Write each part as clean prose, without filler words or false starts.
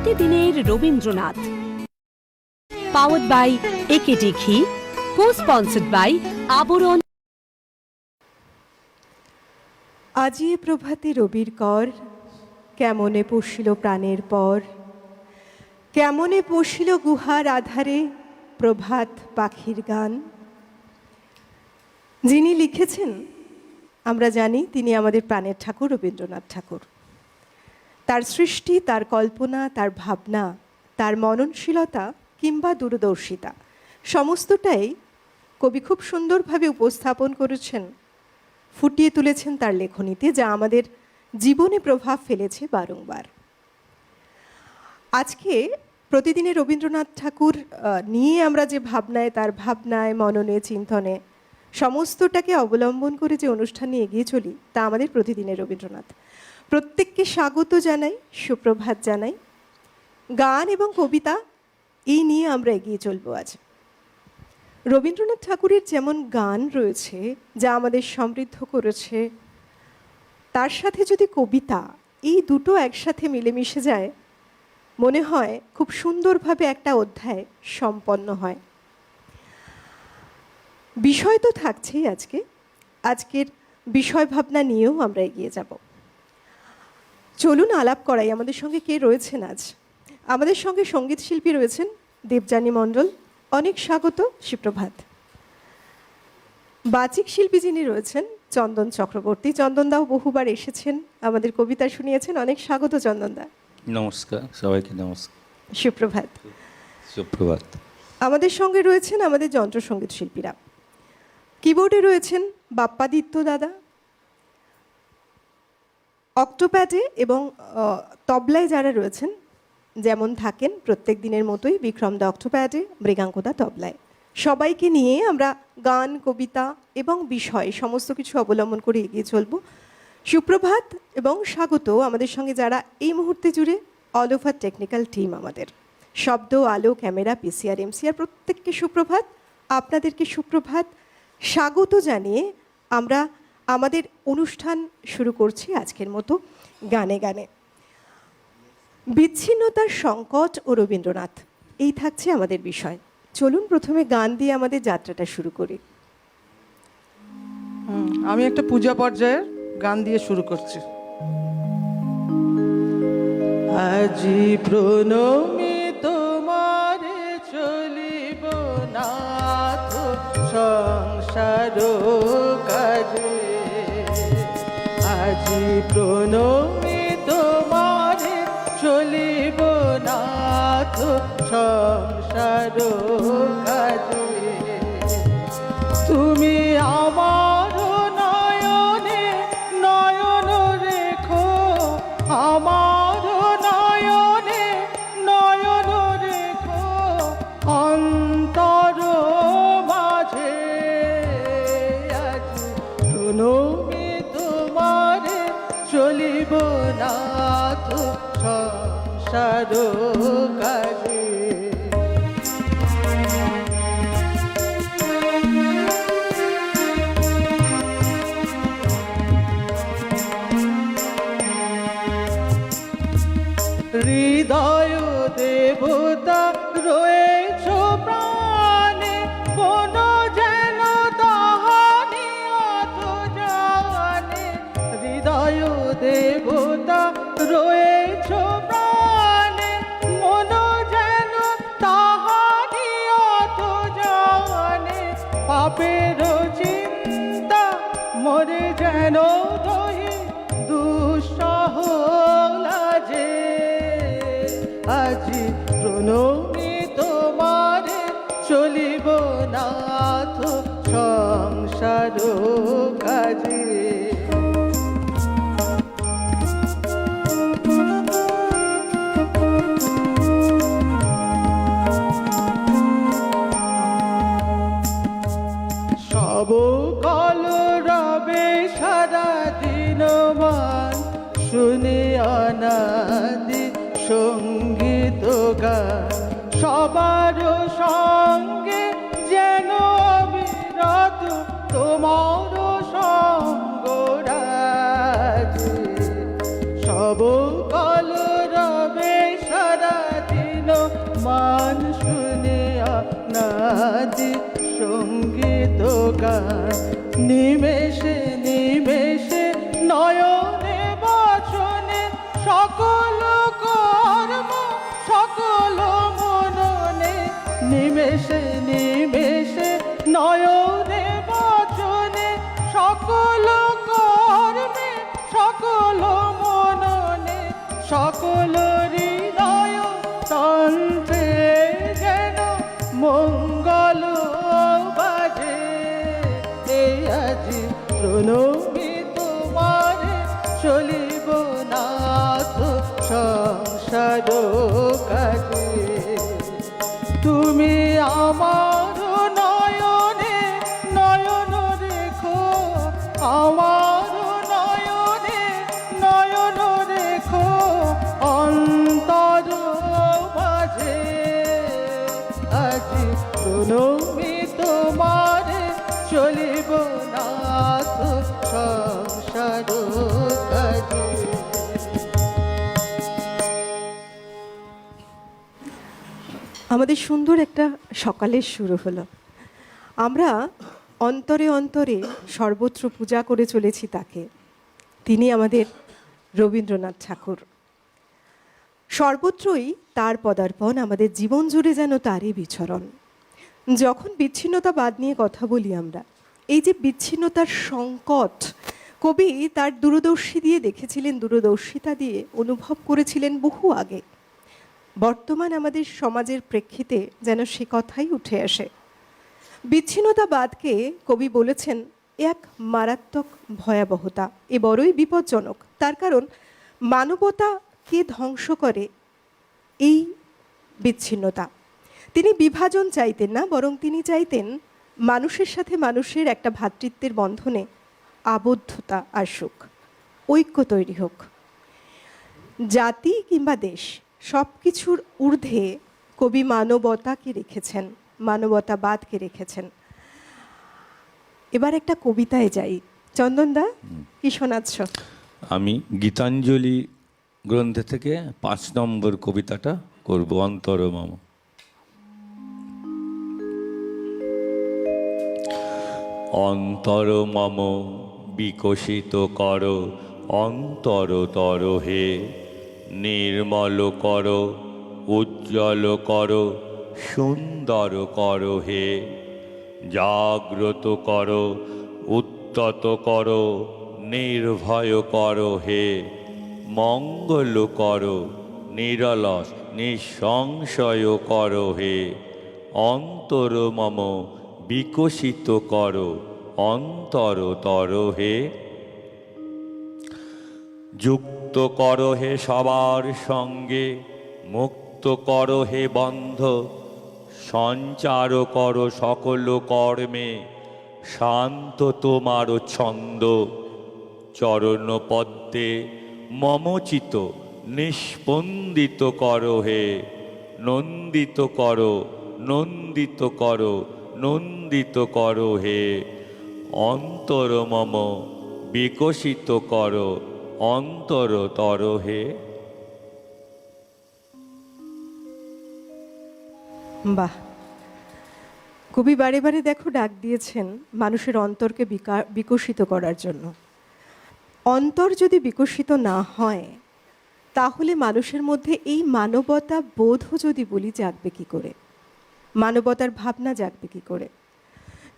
প্রতিদিনের Rabindranath, powered by AKD ঘি, কো-স্পন্সর্ড by আবরণ। আজিয়ে প্রভাতে রবির কর, কেমনে পশিল প্রাণের পর, কেমনে পশিল গুহার আধারে প্রভাত পাখির গান। যিনি লিখেছেন আমরা জানি তিনি আমাদের প্রাণের ঠাকুর রবীন্দ্রনাথ ঠাকুর। তার সৃষ্টি, তার কল্পনা, তার ভাবনা, তার মননশীলতা কিংবা দূরদর্শিতা সমস্তটাই কবি খুব সুন্দরভাবে উপস্থাপন করেছেন, ফুটিয়ে তুলেছেন তার লেখনীতে, যা আমাদের জীবনে প্রভাব ফেলেছে বারংবার। আজকে প্রতিদিনের রবীন্দ্রনাথ ঠাকুর নিয়ে আমরা যে ভাবনায়, তার ভাবনায়, মননে, চিন্তনে সমস্তটাকে অবলম্বন করে যে অনুষ্ঠান নিয়ে এগিয়ে চলি, তা আমাদের প্রতিদিনের রবীন্দ্রনাথ। প্রত্যেককে স্বাগত জানাই, সুপ্রভাত জানাই। গান এবং কবিতা এই নিয়ে আমরা এগিয়ে চলবো আজ। রবীন্দ্রনাথ ঠাকুরের যেমন গান রয়েছে যা আমাদের সমৃদ্ধ করেছে, তার সাথে যদি কবিতা, এই দুটো একসাথে মিলেমিশে যায়, মনে হয় খুব সুন্দরভাবে একটা অধ্যায় সম্পন্ন হয়। বিষয় তো থাকছেই আজকের বিষয় ভাবনা নিয়েও আমরা এগিয়ে যাব। চলুন আলাপ করাই। আমাদের সঙ্গে কে রয়েছেন আজ? আমাদের সঙ্গে সঙ্গীত শিল্পী রয়েছেন দেবযানী মণ্ডল, অনেক স্বাগত, সুপ্রভাত। বাচিক শিল্পী যিনি রয়েছেন চন্দন চক্রবর্তী, চন্দনদাও বহুবার এসেছেন, আমাদের কবিতা শুনিয়েছেন, অনেক স্বাগত চন্দনদা। নমস্কার, সবাইকে নমস্কার, সুপ্রভাত। সুপ্রভাত। আমাদের সঙ্গে রয়েছেন আমাদের যন্ত্রসঙ্গীত শিল্পীরা। কিবোর্ডে রয়েছেন বাপ্পাদিত্য দাদা, অক্টোপ্যাডে এবং তবলায় যারা রয়েছেন, যেমন থাকেন প্রত্যেক দিনের মতোই বিক্রমদা অক্টোপ্যাডে, মৃগাঙ্কদা তবলায়। সবাইকে নিয়ে আমরা গান, কবিতা এবং বিষয় সমস্ত কিছু অবলম্বন করে এগিয়ে চলব। সুপ্রভাত এবং স্বাগত আমাদের সঙ্গে যারা এই মুহূর্তে জুড়ে, অল ওভার টেকনিক্যাল টিম আমাদের, শব্দ, আলো, ক্যামেরা, পিসিআর, এমসিআর, প্রত্যেককে সুপ্রভাত। আপনাদেরকে সুপ্রভাত, স্বাগত জানিয়ে আমরা আমাদের অনুষ্ঠান শুরু করছি আজকের মতো গানে গানে। বিচ্ছিন্নতার সংকট ও রবীন্দ্রনাথ, এই থাকছে আমাদের বিষয়। চলুন প্রথমে গান দিয়ে আমাদের যাত্রাটা শুরু করি। আমি একটা পূজা পর্যায়ের গান দিয়ে শুরু করছি। আজি প্রণমি তোমারে চলিব নাথ সংসার কাজে, আজি প্রণমি তোমারে চলিব নাথ সংসার কাজে, তুমি আমার নয়নে নয়ন রেখো, আমার নয়নে নয়ন রেখো অন্তর মাঝে, আজ প্রণমি তোমারে চলিব নাথ সংসার কাজে। হৃদয় দেবতা রয়েছ প্রাণে, কোন যেন তাহানি অত জানে। হৃদয় দেবতা রয়েছ প্রাণে, মন যেন তাহানি অত জানে। পাপের চিন্তা মরে যেন রহি দুঃসহ লাজে, আজি প্রণমি তোমারে চলিব নাথ সংসার কাজে। সব কল রবে সারা দিন মান, শুনি অনাদি সঙ্গীত গান। সবার সঙ্গে যেন বিরত তোমার সঙ্গ রাজে, সব কল রবে সারা নিমেষে নিমেষে নয়নে বচনে সকল কর্ম সকল মননে নিমেষে নিমেষে নয়নে বচনে সকল কর্মে সকল মননে সকল হৃদয় তন্ত্রে যেন মঙ্গল বাজে এই আজি প্রণমি তোমারে চলিব নাথ সংসার কাজে তুমি আমার নয়নে নয়ন রেখো আমার নয়নে নয়ন রেখো অন্তর মাঝে আজি প্রণমি তোমারে চলিব নাথ সংসার কাজে। আমাদের সুন্দর একটা সকালের শুরু হলো। আমরা অন্তরে অন্তরে সর্বত্র পূজা করে চলেছি তাকে। তিনি আমাদের রবীন্দ্রনাথ ঠাকুর। সর্বত্রই তার পদার্পণ, আমাদের জীবন জুড়ে যেন তারই বিচরণ। যখন বিচ্ছিন্নতাবাদ নিয়ে কথা বলি আমরা, এই যে বিচ্ছিন্নতার সংকট, কবি তার দূরদর্শী দিয়ে দেখেছিলেন, দূরদর্শিতা দিয়ে অনুভব করেছিলেন বহু আগে। বর্তমান আমাদের সমাজের প্রেক্ষিতে যেন সে কথাই উঠে আসে। বিচ্ছিন্নতাবাদকে কবি বলেছেন এক মারাত্মক ভয়াবহতা, এ বড়ই বিপজ্জনক। তার কারণ মানবতাকে ধ্বংস করে এই বিচ্ছিন্নতা। তিনি বিভাজন চাইতেন না, বরং তিনি চাইতেন মানুষের সাথে মানুষের একটা ভ্রাতৃত্বের বন্ধনে আবদ্ধতা আসুক, ঐক্য তৈরি হোক। জাতি কিংবা দেশ সব কিছুর ঊর্ধ্বে কবি মানবতাকে রেখেছেন, মানবতাবাদকে রেখেছেন। এবার একটা কবিতায় যাই। চন্দনদা, কি শোনাচ্ছ? আমি গীতাঞ্জলি গ্রন্থ থেকে 5 নম্বর কবিতাটা করব, অন্তরমম। অন্তরমম বিকশিত কর অন্তরতর হে, নির্মল কর উজ্জ্বল কর সুন্দর কর হে, জাগ্রত কর উত্তত কর নির্ভয় কর হে, মঙ্গল কর নিরলস নিঃসংশয় কর হে, অন্তর মম বিকশিত কর অন্তরতর হে, যুক্ত কর হে সবার সঙ্গে মুক্ত কর হে বন্ধ, সঞ্চার কর সকল কর্মে শান্ত তোমার ছন্দ, চরণ পদ্মে মমচিত নিষ্পন্দিত কর হে, নন্দিত কর নন্দিত কর নন্দিত কর হে, অন্তর মম বিকশিত কর অন্তরতর হে। বাহ! কবি বারে বারে দেখো ডাক দিয়েছেন মানুষের অন্তরকে বিকশিত করার জন্য। অন্তর যদি বিকশিত না হয় তাহলে মানুষের মধ্যে এই মানবতা বোধও যদি বলি জাগবে কি করে, মানবতার ভাবনা জাগবে কি করে?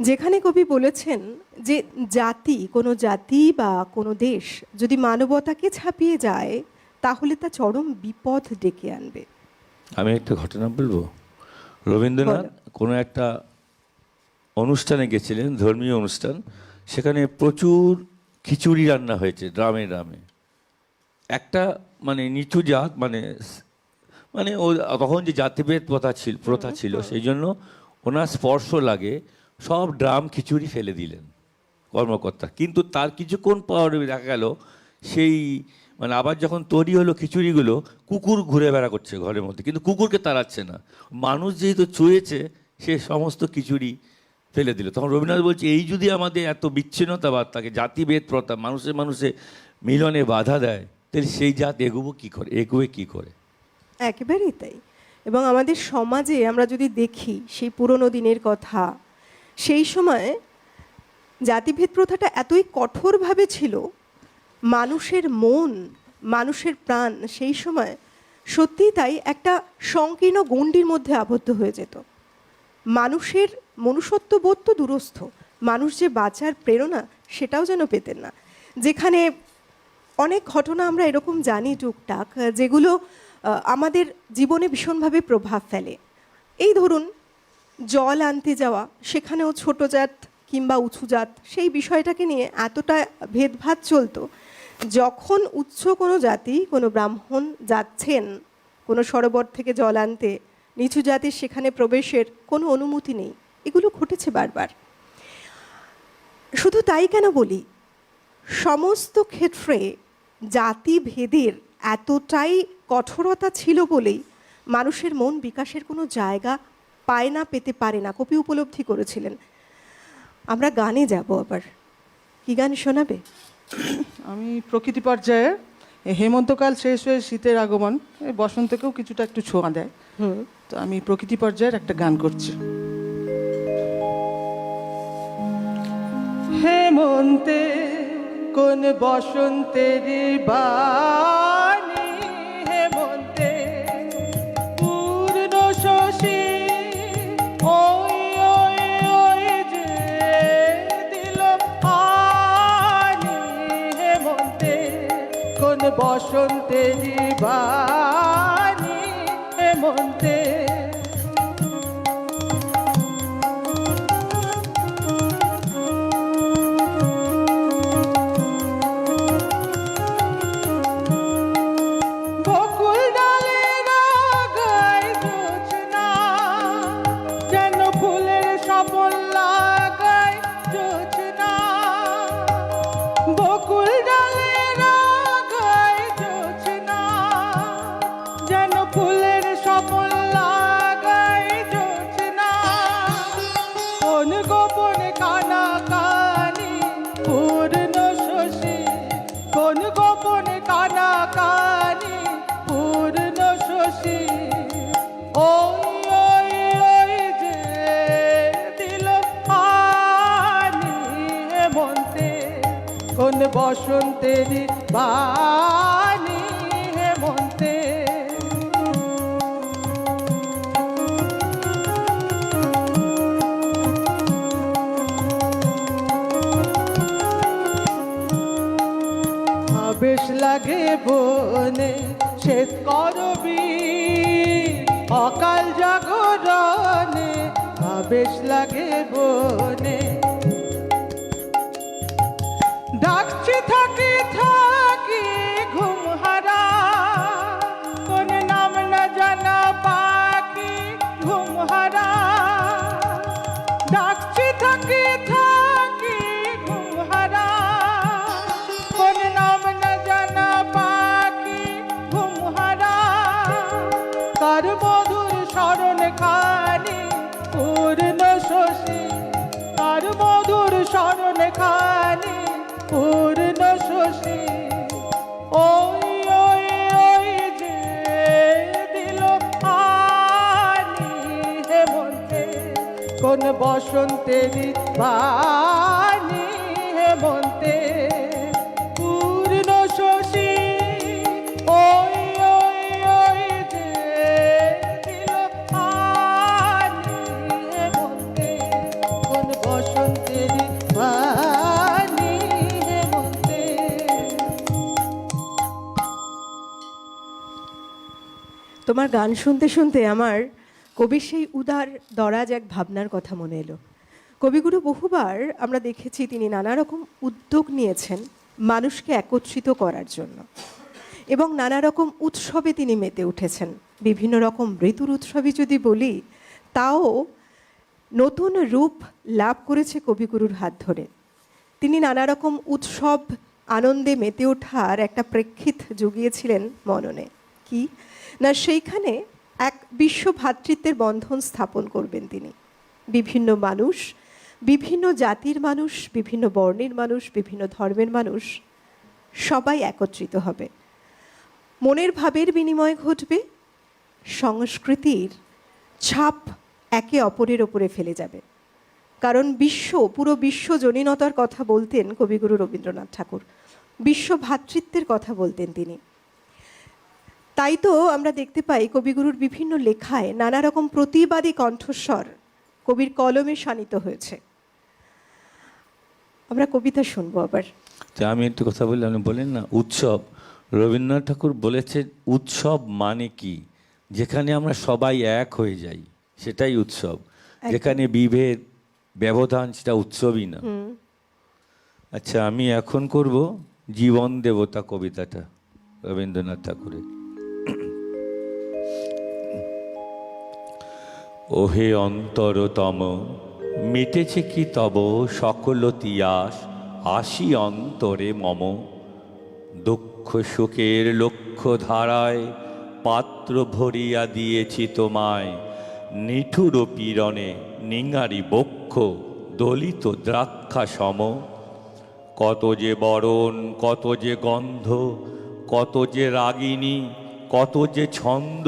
যেখানে কবি বলেছেন যে জাতি, কোনো জাতি বা কোনো দেশ যদি মানবতাকে ছাপিয়ে যায় তাহলে তা চরম বিপদ ডেকে আনবে। আমি একটা ঘটনা বলবো। রবীন্দ্রনাথ কোনো একটা অনুষ্ঠানে গেছিলেন, ধর্মীয় অনুষ্ঠান, সেখানে প্রচুর খিচুড়ি রান্না হয়েছে গ্রামে গ্রামে। একটা মানে নিচু জাত, মানে ও তখন যে জাতিভেদ প্রথা ছিল সেই জন্য ওনার স্পর্শ লাগে সব ড্রাম খিচুড়ি ফেলে দিলেন কর্মকর্তা। কিন্তু তার কিছুক্ষণ পর দেখা গেল সেই মানে আবার যখন তৈরি হলো খিচুড়িগুলো, কুকুর ঘুরে বেড়া করছে ঘরের মধ্যে, কিন্তু কুকুরকে তাড়াচ্ছে না। মানুষ যেহেতু চুয়েছে সে সমস্ত খিচুড়ি ফেলে দিল। তখন রবীন্দ্রনাথ বলছে এই যদি আমাদের এত বিচ্ছিন্নতাবাদ থাকে, জাতিভেদ প্রথা মানুষে মানুষে মিলনে বাধা দেয়, তাহলে সেই জাত এগোবে কি করে? একেবারেই তাই। এবং আমাদের সমাজে আমরা যদি দেখি সেই পুরনো দিনের কথা, সেই সময় জাতিভেদ প্রথাটা এতই কঠোরভাবে ছিল, মানুষের মন, মানুষের প্রাণ সেই সময় সত্যিই তাই একটা সংকীর্ণ গণ্ডির মধ্যে আবদ্ধ হয়ে যেত। মানুষের মনুষ্যত্ববোধ তো দূরস্থ, মানুষ যে বাঁচার প্রেরণা সেটাও যেন পেতেন না। যেখানে অনেক ঘটনা আমরা এরকম জানি টুকটাক, যেগুলো আমাদের জীবনে ভীষণভাবে প্রভাব ফেলে। এই ধরুন জল আনতে যাওয়া, সেখানেও ছোট জাত কিংবা উঁচু জাত সেই বিষয়টাকে নিয়ে এতটা ভেদভাদ চলতো, যখন উচ্চ কোনো জাতি, কোনো ব্রাহ্মণ যাচ্ছেন কোনো সরোবর থেকে জল আনতে, নিচু জাতির সেখানে প্রবেশের কোনো অনুমতি নেই। এগুলো ঘটেছে বারবার। শুধু তাই কেন বলি, সমস্ত ক্ষেত্রে জাতিভেদের এতটাই কঠোরতা ছিল বলেই মানুষের মন বিকাশের কোনো জায়গা পায় না, পেতে পারে না। কবি উপলব্ধি করেছিলেন। আমরা গানে যাব আবার, কি গান শোনাবে? আমি প্রকৃতি পর্যায়ে হেমন্তকাল শেষ হয়ে শীতের আগমন, এই বসন্তকেও কিছুটা একটু ছোঁয়া দেয়। তো আমি প্রকৃতি পর্যায়ের একটা গান করছি। হেমন্তে কোন বসন্তের বাণী, হেমন্তে পূর্ণ শশী, ওই ওই ওই যে দিল পানি, হেমন্তে কোন বসন্তের বাণী, হেমন্তে বসন্তের বাণী, হেমন্তে বেশ লাগে বনে শ্বেত করবি, অকাল জাগরণে বেশ লাগে বনে, ডাকছি থাকি থাকি ঘুমহারা, কোন নাম না জানা পাখি ঘুমহারা, ডাকছি থাকি থাকি ঘুমহারা, কোন নাম না জানা পাখি ঘুমহারা, কার মধুর স্মরণ খানি পূর্ণ শশী, কার মধুর স্মরণ খানি পূর্ণ শশী, ওই ওই ওই যে দিল পানি, হেমন্তে কোন বসন্তের বাণী, হেমন্তে পূর্ণ শশী, ওই ওই ওই যে দিল পানি, হেমন্তে কোন বসন্তের বাণী, হেমন্তে। তোমার গান শুনতে শুনতে আমার কবির সেই উদার দরাজ এক ভাবনার কথা মনে এলো। কবিগুরু বহুবার আমরা দেখেছি তিনি নানা রকম উদ্যোগ নিয়েছেন মানুষকে একত্রিত করার জন্য, এবং নানা রকম উৎসবে তিনি মেতে উঠেছেন। বিভিন্ন রকম ঋতুর উৎসবই যদি বলি, তাও নতুন রূপ লাভ করেছে কবিগুরুর হাত ধরে। তিনি নানা রকম উৎসব আনন্দে মেতে ওঠার একটা প্রেক্ষিত জুগিয়েছিলেন মননে। কি না, সেইখানে এক বিশ্ব ভ্রাতৃত্বের বন্ধন স্থাপন করবেন তিনি। বিভিন্ন মানুষ, বিভিন্ন জাতির মানুষ, বিভিন্ন বর্ণের মানুষ, বিভিন্ন ধর্মের মানুষ সবাই একত্রিত হবে, মনের ভাবের বিনিময় ঘটবে, সংস্কৃতির ছাপ একে অপরের ওপরে ফেলে যাবে। কারণ পুরো বিশ্ব জনীনতার কথা বলতেন কবিগুরু রবীন্দ্রনাথ ঠাকুর, বিশ্ব ভ্রাতৃত্বের কথা বলতেন তিনি। তাই তো আমরা দেখতে পাই কবিগুরুর বিভিন্ন লেখায় নানা রকম প্রতিবাদী কণ্ঠস্বর কবির কলমে শানিত হয়েছে। আমরা কবিতা শুনবো আবার। তো আমি একটু কথা বলি, আপনি বলেন না উৎসব। রবীন্দ্রনাথ ঠাকুর বলেছেন উৎসব মানে কি? যেখানে আমরা সবাই এক হয়ে যাই সেটাই উৎসব। যেখানে বিভেদ ব্যবধান সেটা উৎসবই না। আচ্ছা, আমি এখন করব জীবন দেবতা কবিতাটা রবীন্দ্রনাথ ঠাকুরের। ওহে অন্তরতম, মিটেছে কি তব সকল তিয়াস, আসি অন্তরে মম। দুঃখ সুখের লক্ষ্য ধারায় পাত্র ভরিয়া দিয়েছি তোমায়। নিঠুর পীড়নে নিঙারি বক্ষ দলিত দ্রাক্ষা সম। কত যে বরণ, কত যে গন্ধ, কত যে রাগিনী, কত যে ছন্দ,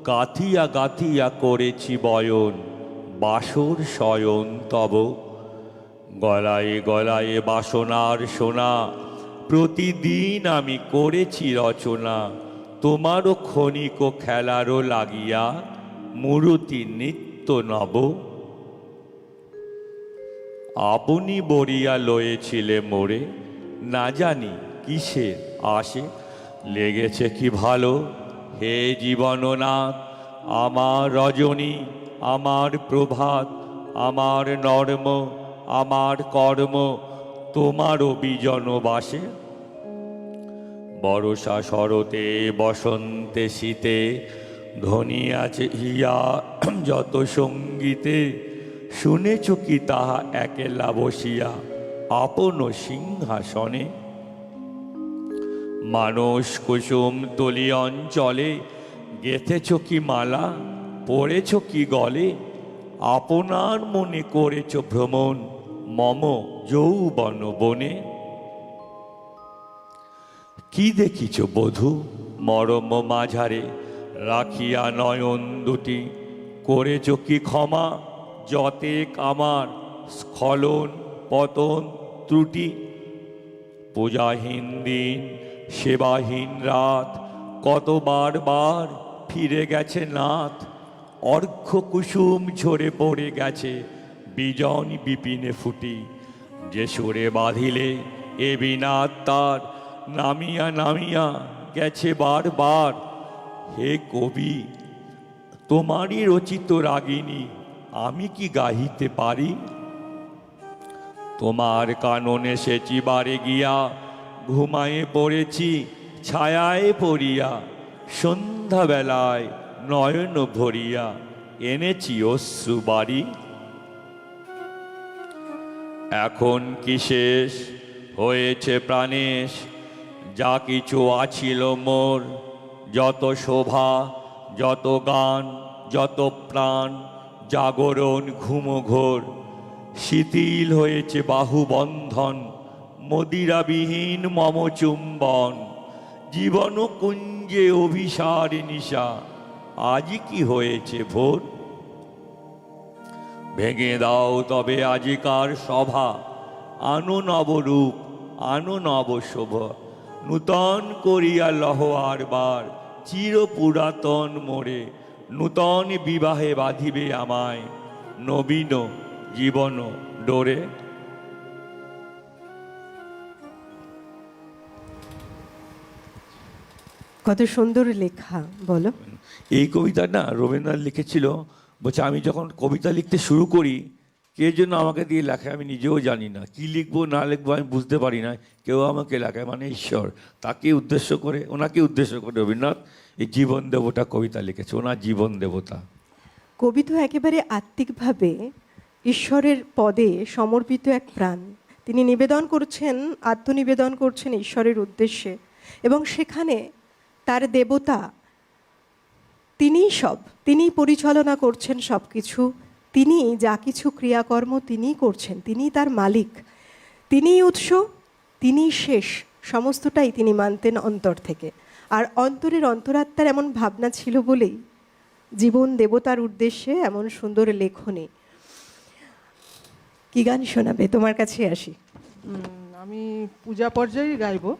গাথিয়া গাথিয়া করেছি বয়ন, বাসর শয়ন তব। গলায় গলায় বাসনার সোনা, প্রতিদিন আমি করেছি রচনা। তোমারও ক্ষণিক খেলারও লাগিয়া, মূরতি নিত্য নব। আপনি বরিয়া লয়েছিলে মোরে, না জানি কিসের আসে। লেগেছে কি ভালো হে জীবননাথ, আমার রজনী, আমার প্রভাত, আমার নর্ম, আমার কর্ম তোমারও বিজন বাসে। বর্ষা শরতে বসন্তে শীতে, ধ্বনি আছে হিয়া যত সঙ্গীতে। শুনেছ কি তাহা একেলা বসিয়া, আপন সিংহাসনে। মানস কুসুম তলি অঞ্চলে, গেথেছ কি মালা, পড়েছ কি গলে। আপনার মনে করেছ ভ্রমণ, মম যৌবন বনে। কি দেখিছ বধূ মরম মাঝারে, রাখিয়া নয়ন দুটি। করেছ কি ক্ষমা যতেক আমার, স্খলন পতন ত্রুটি। পূজাহীন দিন, সেবাহীন রাত, কতবার বার ফিরে গেছে নাথ। অর্ঘ্য কুসুম ঝরে পড়ে গেছে বিজন বিপিনে ফুটি। যে সুরে বাঁধিলে এ বিনাদ তার, নামিয়া নামিয়া গেছে বারবার। হে কবি, তোমারই রচিত রাগিনী আমি কি গাহিতে পারি। তোমার কাননে সেচি বারে গিয়া, ঘুমায়ে পড়েছি ছায়ায় পড়িয়া। সন্ধ্যাবেলায় নয়ন ভরিয়া, এনেছি অশ্রু বাড়ি। এখন কি শেষ হয়েছে প্রাণেশ, যা কিছু আছিল মোর। যত শোভা, যত গান, যত প্রাণ, জাগরণ ঘুমঘোর। শিথিল হয়েছে বাহুবন্ধন, মদিরাবিহীন মম চুম্বন। জীবন কুঞ্জে অভিসার নিশা, আজ কি হয়েছে ভোর। ভেঙে দাও তবে আজিকার সভা, আনো নবরূপ, আনো নব শোভা। নূতন করিয়া লহ আরবার, চির পুরাতন মোরে। নূতন বিবাহে বাঁধিবে আমায়, নবীন জীবন ডোরে। কত সুন্দর লেখা, বলো। এই কবিতা না রবীন্দ্রনাথ লিখেছিল। বলছে আমি যখন কবিতা লিখতে শুরু করি, কে জন্য আমাকে দিয়ে লেখায় আমি নিজেও জানি না। কি লিখবো না লিখবো আমি বুঝতে পারি না। কেউ আমাকে লেখায়, মানে ঈশ্বর। তাকে উদ্দেশ্য করে, ওনাকে উদ্দেশ্য করে রবীন্দ্রনাথ এই জীবন দেবতা কবিতা লিখেছে। ওনার জীবন দেবতা কবি তো একেবারে আত্মিকভাবে ঈশ্বরের পদে সমর্পিত এক প্রাণ। তিনি নিবেদন করছেন, আত্মনিবেদন করছেন ঈশ্বরের উদ্দেশ্যে, এবং সেখানে তার দেবতা তিনিই সব, তিনিই পরিচালনা করছেন সব কিছু। তিনি যা কিছু ক্রিয়াকর্ম তিনিই করছেন, তিনিই তার মালিক, তিনিই উৎস, তিনিই শেষ। সমস্তটাই তিনি মানতেন অন্তর থেকে। আর অন্তরের অন্তরাত্মার এমন ভাবনা ছিল বলেই জীবন দেবতার উদ্দেশ্যে এমন সুন্দর লেখনী। কি গান শোনাবে? তোমার কাছে আসি। আমি পূজা পর্যায়েই গাইবো,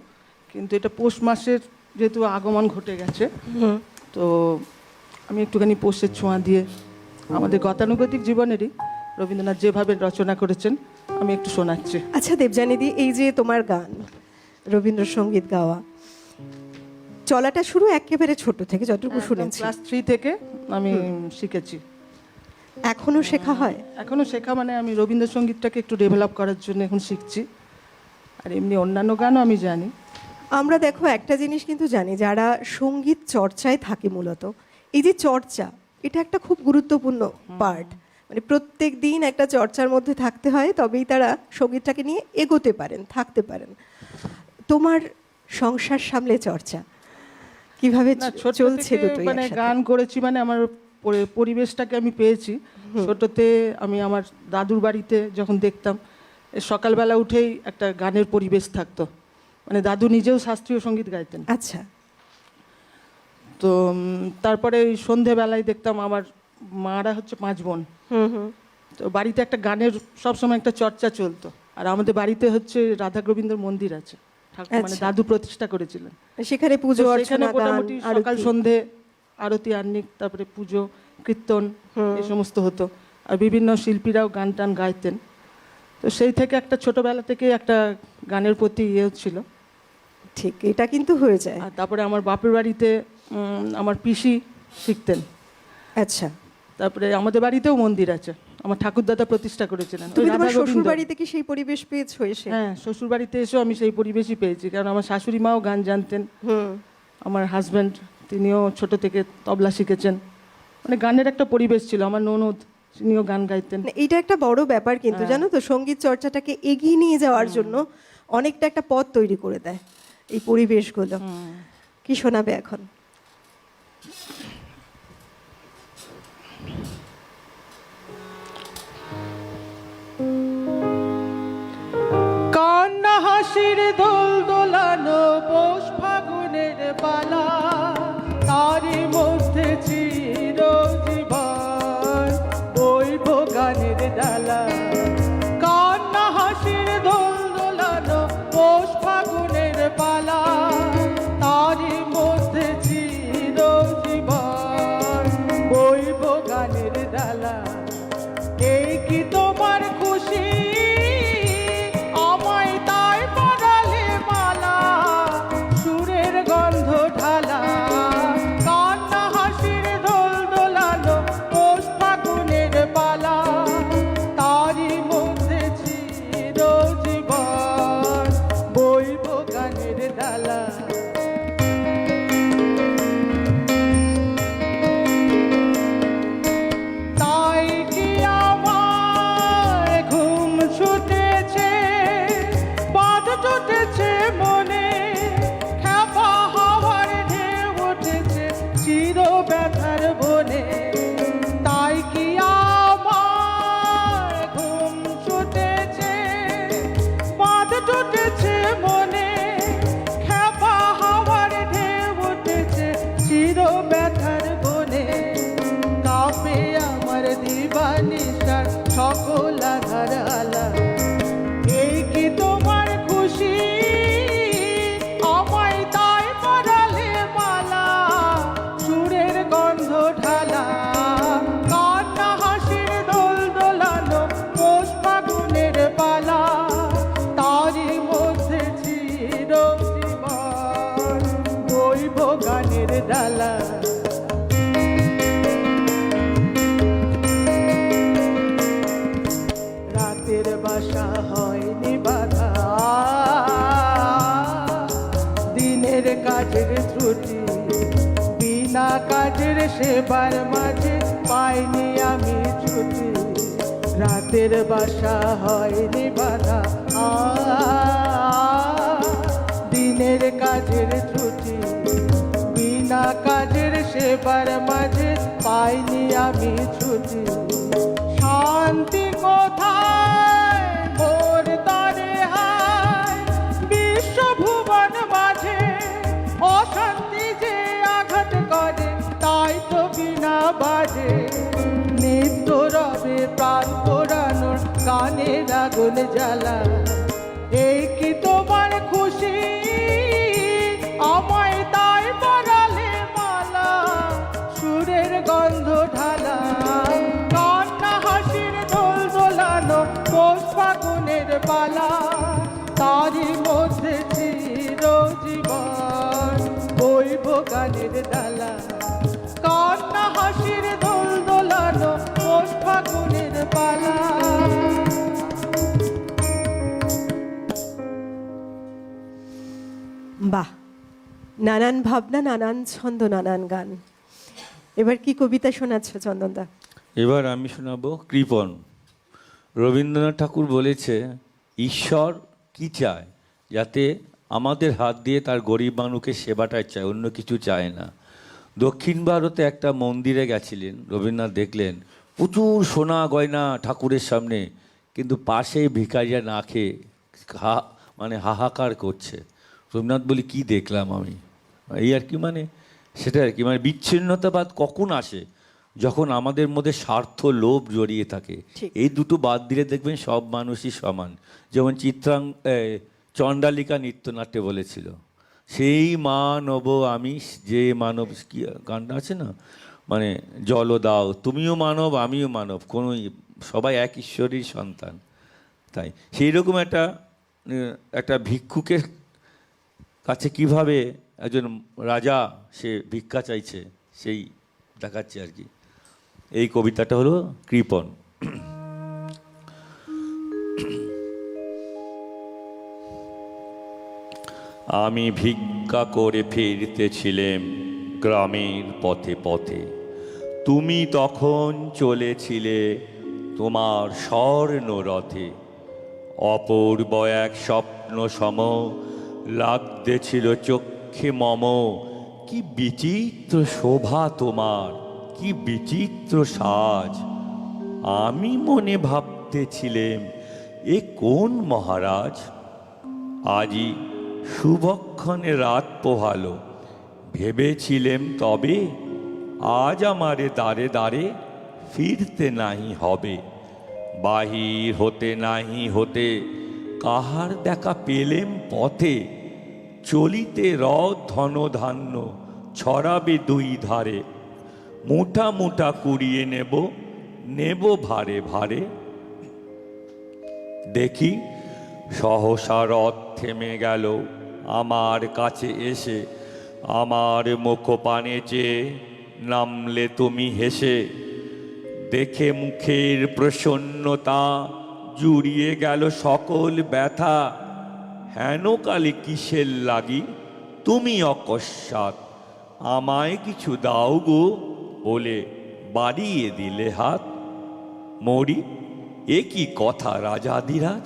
কিন্তু এটা পৌষ মাসের যেহেতু আগমন ঘটে গেছে, তো আমি একটুখানি পৌষের ছোঁয়া দিয়ে আমাদের গতানুগতিক জীবনেরই রবীন্দ্রনাথ যেভাবে রচনা করেছেন আমি একটু শোনাচ্ছি। আচ্ছা দেবযানীদি, এই যে তোমার গান রবীন্দ্রসঙ্গীত গাওয়া, চলাটা শুরু একেবারে ছোট থেকে যতটুকু শুনেছি, ক্লাস 3 থেকে আমি শিখেছি। এখনো শেখা হয়? এখনো শেখা মানে আমি রবীন্দ্রসঙ্গীতটাকে একটু ডেভেলপ করার জন্য এখন শিখছি, আর এমনি অন্যান্য গানও আমি জানি। আমরা দেখো একটা জিনিস কিন্তু জানি, যারা সঙ্গীত চর্চায় থাকে মূলত, এই যে চর্চা, এটা একটা খুব গুরুত্বপূর্ণ পার্ট। মানে প্রত্যেক দিন একটা চর্চার মধ্যে থাকতে হয়, তবেই তারা সঙ্গীতটাকে নিয়ে এগোতে পারেন, থাকতে পারেন। তোমার সংসার সামলে চর্চা কিভাবে না, ছোট চলছে? থেকে দুটোই মানে একসাথে? গান করেছি, মানে আমার পরিবেশটাকে আমি পেয়েছি। ছোটতে আমি আমার দাদুর বাড়িতে যখন দেখতাম, সকালবেলা উঠেই একটা গানের পরিবেশ থাকতো, মানে দাদু নিজেও শাস্ত্রীয় সঙ্গীত গাইতেন। আচ্ছা। তো তারপরে ওই সন্ধেবেলায় দেখতাম আমার মারা হচ্ছে 5 বোন, তো বাড়িতে একটা গানের সবসময় একটা চর্চা চলতো। আর আমাদের বাড়িতে হচ্ছে রাধা গোবিন্দর মন্দির আছে, ঠাকুর মানে আচ্ছা। দাদু প্রতিষ্ঠা করেছিলেন। সেখানে পুজো তো সেখানে অর্চনা, গান, মোটামুটি সকাল আরতি। সন্ধে আরতি আহ্নিক, তারপরে পুজো কীর্তন এই সমস্ত হতো, আর বিভিন্ন শিল্পীরাও গান টান গাইতেন। তো সেই থেকে একটা ছোটবেলা থেকে একটা গানের প্রতি ইয়ে ছিল। ঠিক, এটা কিন্তু হয়ে যায়। আর তারপরে আমার বাপের বাড়িতে আমার পিসি শিখতেন। আচ্ছা। তারপরে আমাদের বাড়িতেও মন্দির আছে, আমার ঠাকুরদাদা প্রতিষ্ঠা করেছিলেন। ওই তুমি তোমার রাধা গোবিন্দ। শ্বশুর বাড়িতে কি সেই পরিবেশ পেয়েছো এসে? হ্যাঁ, শ্বশুর বাড়িতে এসেও আমি সেই পরিবেশই পেয়েছি, কারণ আমার শাশুড়ি মাও গান জানতেন। আমার হাজব্যান্ড তিনিও ছোট থেকে তবলা শিখেছেন, মানে গানের একটা পরিবেশ ছিল। আমার ননদ তিনিও গান গাইতেন। না, এইটা একটা বড় ব্যাপার কিন্তু, জানো তো, সঙ্গীত চর্চাটাকে এগিয়ে নিয়ে যাওয়ার জন্য অনেকটা একটা পথ তৈরি করে দেয় এই পরিবেশগুলো। কি শোনাবে এখন? কান্না হাসির দোল দোলানো পৌষ ফাগুনের পালা, তারই মধ্যে চিরজীবন বইব গানের ডালা। কান্না হাসির দোল দোলানো পৌষ ফাগুনের পালা, তারই মধ্যে চিরজীবন বইব গানের ডালা। এই কি তোমার খুশি, আমায় তাই পরালে মালা, সুরের গন্ধ ঢালা। কান্না হাসির দোল দোলানো পৌষ ফাগুনের পালা, তারই মধ্যে চিরজীবন বইব গানের ডালা। তাই কি আমার ঘুম ছুটেছে, বাদ টুটেছে মনে, খ্যাপা হাওয়ার ঢেউ উঠেছে চির ব্যথার বনে। তাই কি আমার ঘুম ছুটেছে, বাদ টুটেছে মনে, খ্যাপা হাওয়ার ঢেউ উঠেছে চির ব্যথার বনে। কাঁপে আমার দিবানিশার সকল আধার আলা। এই কি তোমার খুশি, আমায় তাই পরালে মালা, সুরের গন্ধ ঢালা। কান্না হাসির দোল দোলানো পৌষ ফাগুনের পালা, তারই মধ্যে চিরজীবন বইব গানের ডালা। রাতের বাসা হয়নি বাধা, দিনের কাজের ত্রুটি, বিনা কাজের সেবার মাঝে পাইনি আমি ছুটি। রাতের বাসা হয়নি বাধা, দিনের কাজের ত্রুটি, বিনা কাজের সেবার মাঝে পাইনি আমি ছুটি। শান্তি কোথায় মোর তরে হায়, বিশ্বভুবন মাঝে অশান্তি যে আঘাত করে, তাই তো বিনা বাজে নিত্য রবে প্রাণ পোড়ানোর গানের আগুন জ্বালা। এই কি তোমার খুশি, আমায় তাই পরালে মালা, সুরের গন্ধ ঢালা। কান্না হাসির দোল দোলানো পৌষ ফাগুনের পালা, তারই মধ্যে চিরজীবন বইব গানের ডালা। কান্না হাসির দোল দোলানো পৌষ ফাগুনের পালা। বাহ, নানান ভাবনা, নানান ছন্দ, নানান গান। এবার কি কবিতা শোনাচ্ছ চন্দনদা? এবার আমি শোনাবো কৃপণ। রবীন্দ্রনাথ ঠাকুর বলেছে, ঈশ্বর কি চায়, যাতে আমাদের হাত দিয়ে তার গরিব মানুষকে সেবাটাই চায়, অন্য কিছু চায় না। দক্ষিণ ভারতে একটা মন্দিরে গেছিলেন রবীন্দ্রনাথ, দেখলেন প্রচুর সোনা গয়না ঠাকুরের সামনে, কিন্তু পাশেই ভিখারিরা না খেয়ে মানে হাহাকার করছে। রবীন্দ্রনাথ বলি, কি দেখলাম আমি, এই আর কি, মানে সেটা আর কি, মানে বিচ্ছিন্নতাবাদ কখন আসে, যখন আমাদের মধ্যে স্বার্থ লোভ জড়িয়ে থাকে। ঠিক। এই দুটো বাদ দিলে দেখবেন সব মানুষই সমান। যেমন চণ্ডালিকা নৃত্যনাট্যে বলেছিল, সেই মানব আমি যে মানব, কি গানটা আছে না, মানে জল দাও, তুমিও মানব আমিও মানব, কোনো সবাই এক ঈশ্বরের সন্তান। তাই সেই রকম একটা ভিক্ষুকের কাছে কিভাবে একজন রাজা সে ভিক্ষা চাইছে, সেই দেখাচ্ছে আর কি। এই কবিতাটা হলো কৃপণ। আমি ভিক্ষা করে ফিরতেছিলাম গ্রামের পথে পথে, তুমি তখন চলেছিলে তোমার স্বর্ণ রথে। অপূর্ব এক স্বপ্ন সম লাগতেছিল চক্ষে মম, কি বিচিত্র শোভা তোমার, কি বিচিত্র সাজ। আমি মনে ভাবতেছিলাম, এ কোন মহারাজ। আজই শুভক্ষণে রাত পোহালো, ভেবেছিলেম তবে আজ আমারে দ্বারে দ্বারে ফিরতে নাহি হবে। বাহির হতে নাহি হতে কাহার দেখা পেলেম পথে, চলিতে রথ ধন ধান্য ছড়াবে দুই ধারে। মুঠা মুঠা কুড়িয়ে নেব, নেব ভারে ভারে। দেখি সহসা রথ থেমে গেল আমার কাছে এসে, আমার মুখ পানে চেয়ে নামলে তুমি হেসে। দেখে মুখের প্রসন্নতা জুড়িয়ে গেল সকল ব্যথা। হেন কালে কিসের লাগি তুমি অকস্মাৎ, আমায় কিছু দাও গো বলে বাড়িয়ে দিলে হাত। মরি, এ কি কথা রাজাধিরাজ,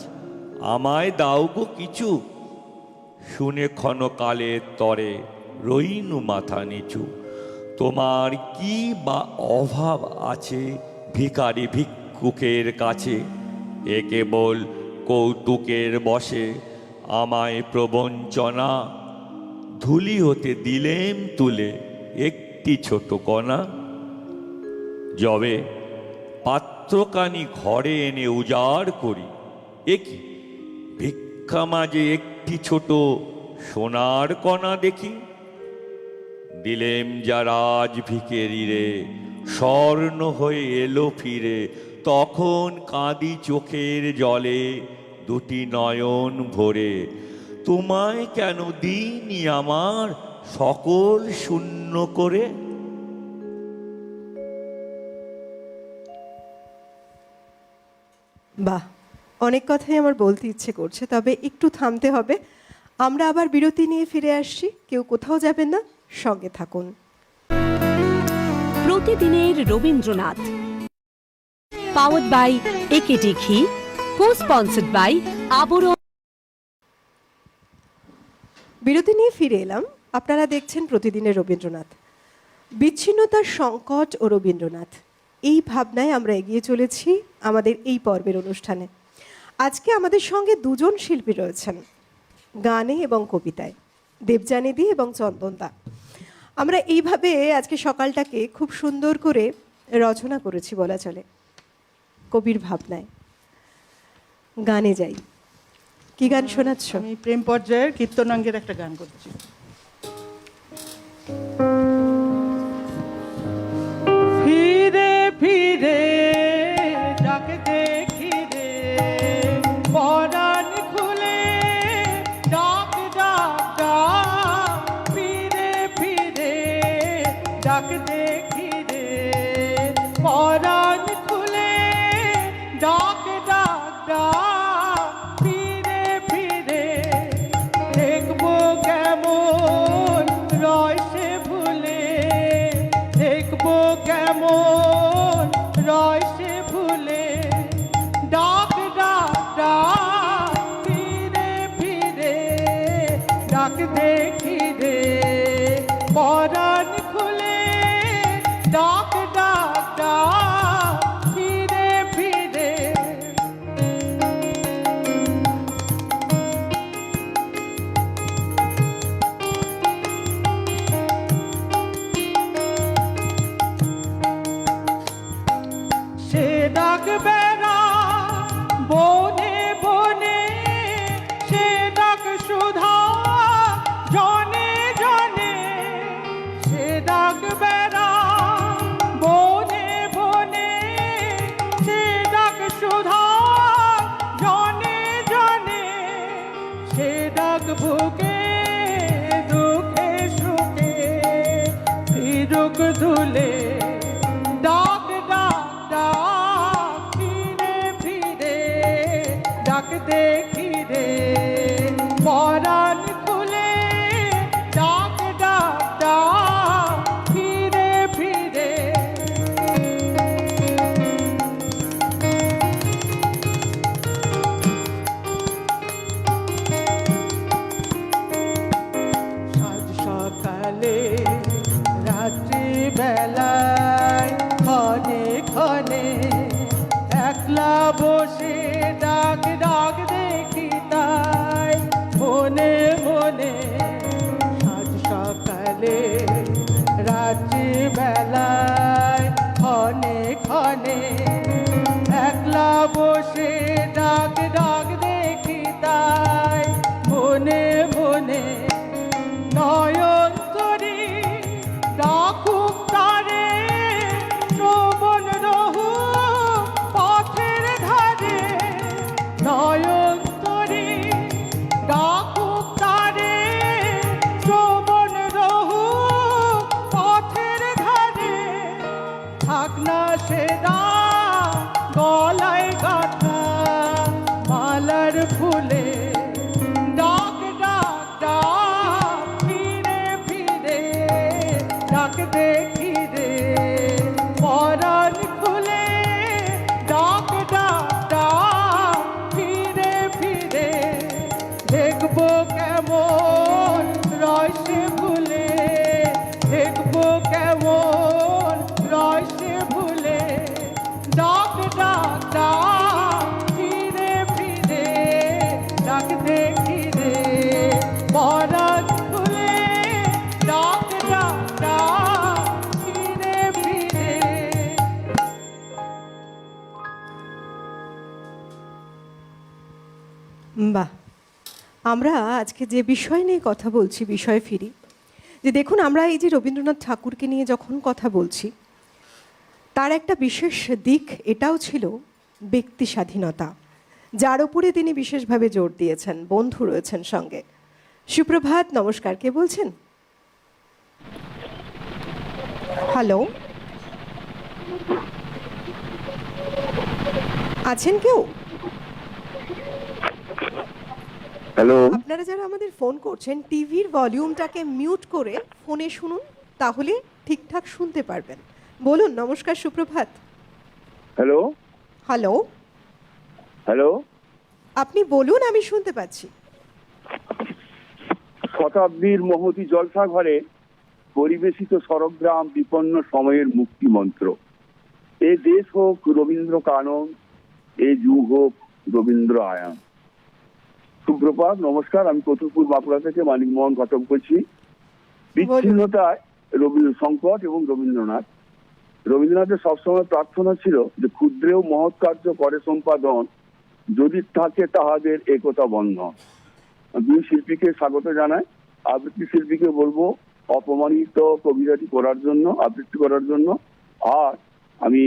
আমায় দাও গো কিছু। শুনে ক্ষণকালের তরে রইনু মাথা নিচু। তোমার কি বা অভাব আছে ভিখারি ভিক্ষুকের কাছে, এ কেবল কৌতুকের বসে আমায় প্রবঞ্চনা। ধুলি হতে দিলেম তুলে একটি ছোট কণা, যবে পাত্রকানি ঘরে এনে উজাড় করি। এ কি ভিক্ষা মাঝে একটি ছোট সোনার কণা দেখি। দিলেম যা রাজ ভিখেরিরে, স্বর্ণ হয়ে এলো ফিরে। তখন কাঁদি চোখের জলে দুটি নয়ন ভরে, তোমায় কেন দিইনি আমার সকল শূন্য করে। বাহ, অনেক কথাই আমার বলতে ইচ্ছে করছে, তবে একটু থামতে হবে। আমরা আবার বিরতি নিয়ে ফিরে আসছি, কেউ কোথাও যাবেন না, সঙ্গে থাকুন। প্রতিদিনের রবীন্দ্রনাথ, পাওয়ার্ড বাই একেডি ঘি, কো স্পন্সর্ড বাই আবরণ। বিরতি নিয়ে ফিরে এলাম। আপনারা দেখছেন প্রতিদিনের রবীন্দ্রনাথ। বিচ্ছিন্নতার সংকট ও রবীন্দ্রনাথ, এই ভাবনায় আমরা এগিয়ে চলেছি আমাদের এই পর্বের অনুষ্ঠানে। আজকে আমাদের সঙ্গে দুজন শিল্পী রয়েছেন গানে এবং কবিতায়, দেবযানীদি এবং চন্দনদা। আমরা এইভাবে আজকে সকালটাকে খুব সুন্দর করে রচনা করেছি বলা চলে, কবির ভাবনায়। গানে যাই। কি গান শোনাচ্ছ? আমি প্রেম পর্যায়ের কীর্তনাঙ্গের একটা গান করছি। ফিরে ফিরে যাকে দেখি রে, পরাণ খুলে ডাক ডাক ডাক। ফিরে ফিরে যাকে দেখি রে, পরাণ খুলে ডাক ডাক ডাক। ফিরে ফিরে দেখবো কেমন রয় সে ভুলে, দেখবো কেমন রয় সে ভুলে। ডাক ডাক ডাক ফিরে ফিরে ডাক দেখি রে, পরাণ খুলে ডাক ডাক ডাক। ফিরে ফিরে সে ডাক বেড়া বনে বনে, সে ডাক সুধা জনে জনে। সে ডাক বেড়া বনে বনে, সে ডাক সুধা জনে জনে। সে ডাক বুকে দুঃখে সুখে ফিরুক ধুলে। ডাক ডাক ডাক ফিরে ফিরে ডাক দেখি রে, পরাণ খুলে ডাক ডাক ডাক। ফিরে ফিরে সাজ সকালে রাত্রি বেলায় ক্ষণে ক্ষণে একলা বসে ডাক ডাক দেখি তাই মনে মনে। সাজ সকালে রাত্রি বেলায় ক্ষণে ক্ষণে একলা বসে ডাক ডাক দেখি তাই মনে মনে। নয়ন তরি ডাকুক তারে, শ্রবণ রহু পথের ধারে। নয়ন তরি ডাকুক তারে, শ্রবণ রহু পথের ধারে। থাক না সে গলায় গাথা মালার ফুলে। ডাক ডাক ডাক ফিরে ফিরে ডাক দেখি রে, পরাণ খুলে ডাক ডাক ডাক। ফিরে ফিরে দেখবো কেমন রয় সে ভুলে, দেখবো কেমন রয় সে ভুলে। ডাক ডাক ডাক ফিরে ফিরে ডাক দেখি রে, পরাণ খুলে ডাক ডাক ডাক। ফিরে ফিরে বাহ, আমরা আজকে যে বিষয় নিয়ে কথা বলছি, বিষয়ে ফিরি। যে দেখুন, আমরা এই যে রবীন্দ্রনাথ ঠাকুরকে নিয়ে যখন কথা বলছি, তার একটা বিশেষ দিক এটাও ছিল ব্যক্তি স্বাধীনতা, যার উপরে তিনি বিশেষভাবে জোর দিয়েছেন। বন্ধু রয়েছেন সঙ্গে। সুপ্রভাত, নমস্কার, কে বলছেন? হ্যালো, আছেন কেউ? হ্যালো, আপনারা যারা আমাদের ফোন করছেন, টিভির ভলিউমটাকে মিউট করে ফোনে শুনুন, তাহলে ঠিকঠাক শুনতে পারবেন। বলুন। নমস্কার, সুপ্রভাত। Hello, hello, hello. আপনি বলুন, আমি শুনতে পাচ্ছি। শতাব্দীর মহতী জলসা ঘরে পরিবেশিত সরগ্রাম বিপন্ন সময়ের মুক্তি মন্ত্র। এ দেশ হোক রবীন্দ্র কানন, এ যুগ হোক রবীন্দ্র আয়াম। সুপ্রভাত, নমস্কার। আমি কতুলপুর বাঁকুড়া থেকে মানিক মোহন ঘটক বলছি। বিচ্ছিন্নতায় রবীন্দ্র সংকট এবং রবীন্দ্রনাথের সবসময় প্রার্থনা ছিল যে ক্ষুদ্রেও মহৎ কার্য করে সম্পাদন, যদি থাকে তাহাদের একতা বন্ধন। দুই শিল্পীকে স্বাগত জানাই। আবৃত্তি শিল্পীকে বলবো অপমানিত কবিতাটি করার জন্য, আবৃত্তি করার জন্য। আর আমি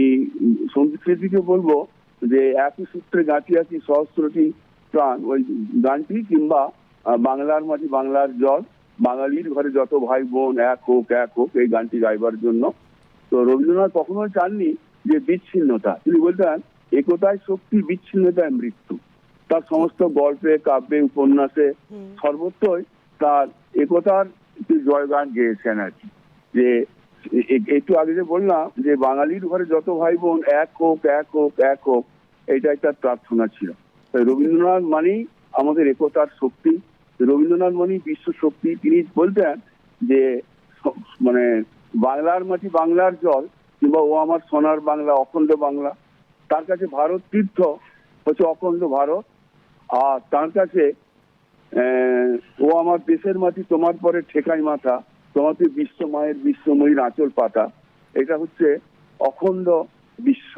সঙ্গীত শিল্পীকে বলবো যে একই সূত্রে গাঁথিয়াছি সহস্রটি প্রাণ, ওই গানটি, কিংবা বাংলার মাটি বাংলার জল, বাঙালির ঘরে যত ভাই বোন এক হোক এক হোক, এই গানটি গাইবার জন্য। তো রবীন্দ্রনাথ কখনোই চাননি যে বিচ্ছিন্নতা, তিনি বলতেন একতায় শক্তি, বিচ্ছিন্নতায় মৃত্যু। তার সমস্ত গল্পে, কাব্যে, উপন্যাসে সর্বত্রই তার একতার জয়গান গেয়েছেন আর কি। যে একটু আগে যে বললাম যে বাঙালির ঘরে যত ভাই বোন এক হোক এক হোক এক হোক, এটা একটা প্রার্থনা ছিল। তাই রবীন্দ্রনাথ মানেই আমাদের একতার শক্তি, রবীন্দ্রনাথ মানেই বিশ্ব শক্তি। তিনি বলতেন যে মানে বাংলার মাটি বাংলার জল, কিংবা ও আমার সোনার বাংলা, অখণ্ড বাংলা। তার কাছে ভারত তীর্থ হচ্ছে অখণ্ড ভারত, আর তার কাছে ও আমার দেশের মাটি তোমার পরে ঠেকাই মাথা, তোমাকে বিশ্ব মায়ের বিশ্বময়ীর আঁচল পাতা, এটা হচ্ছে অখণ্ড বিশ্ব।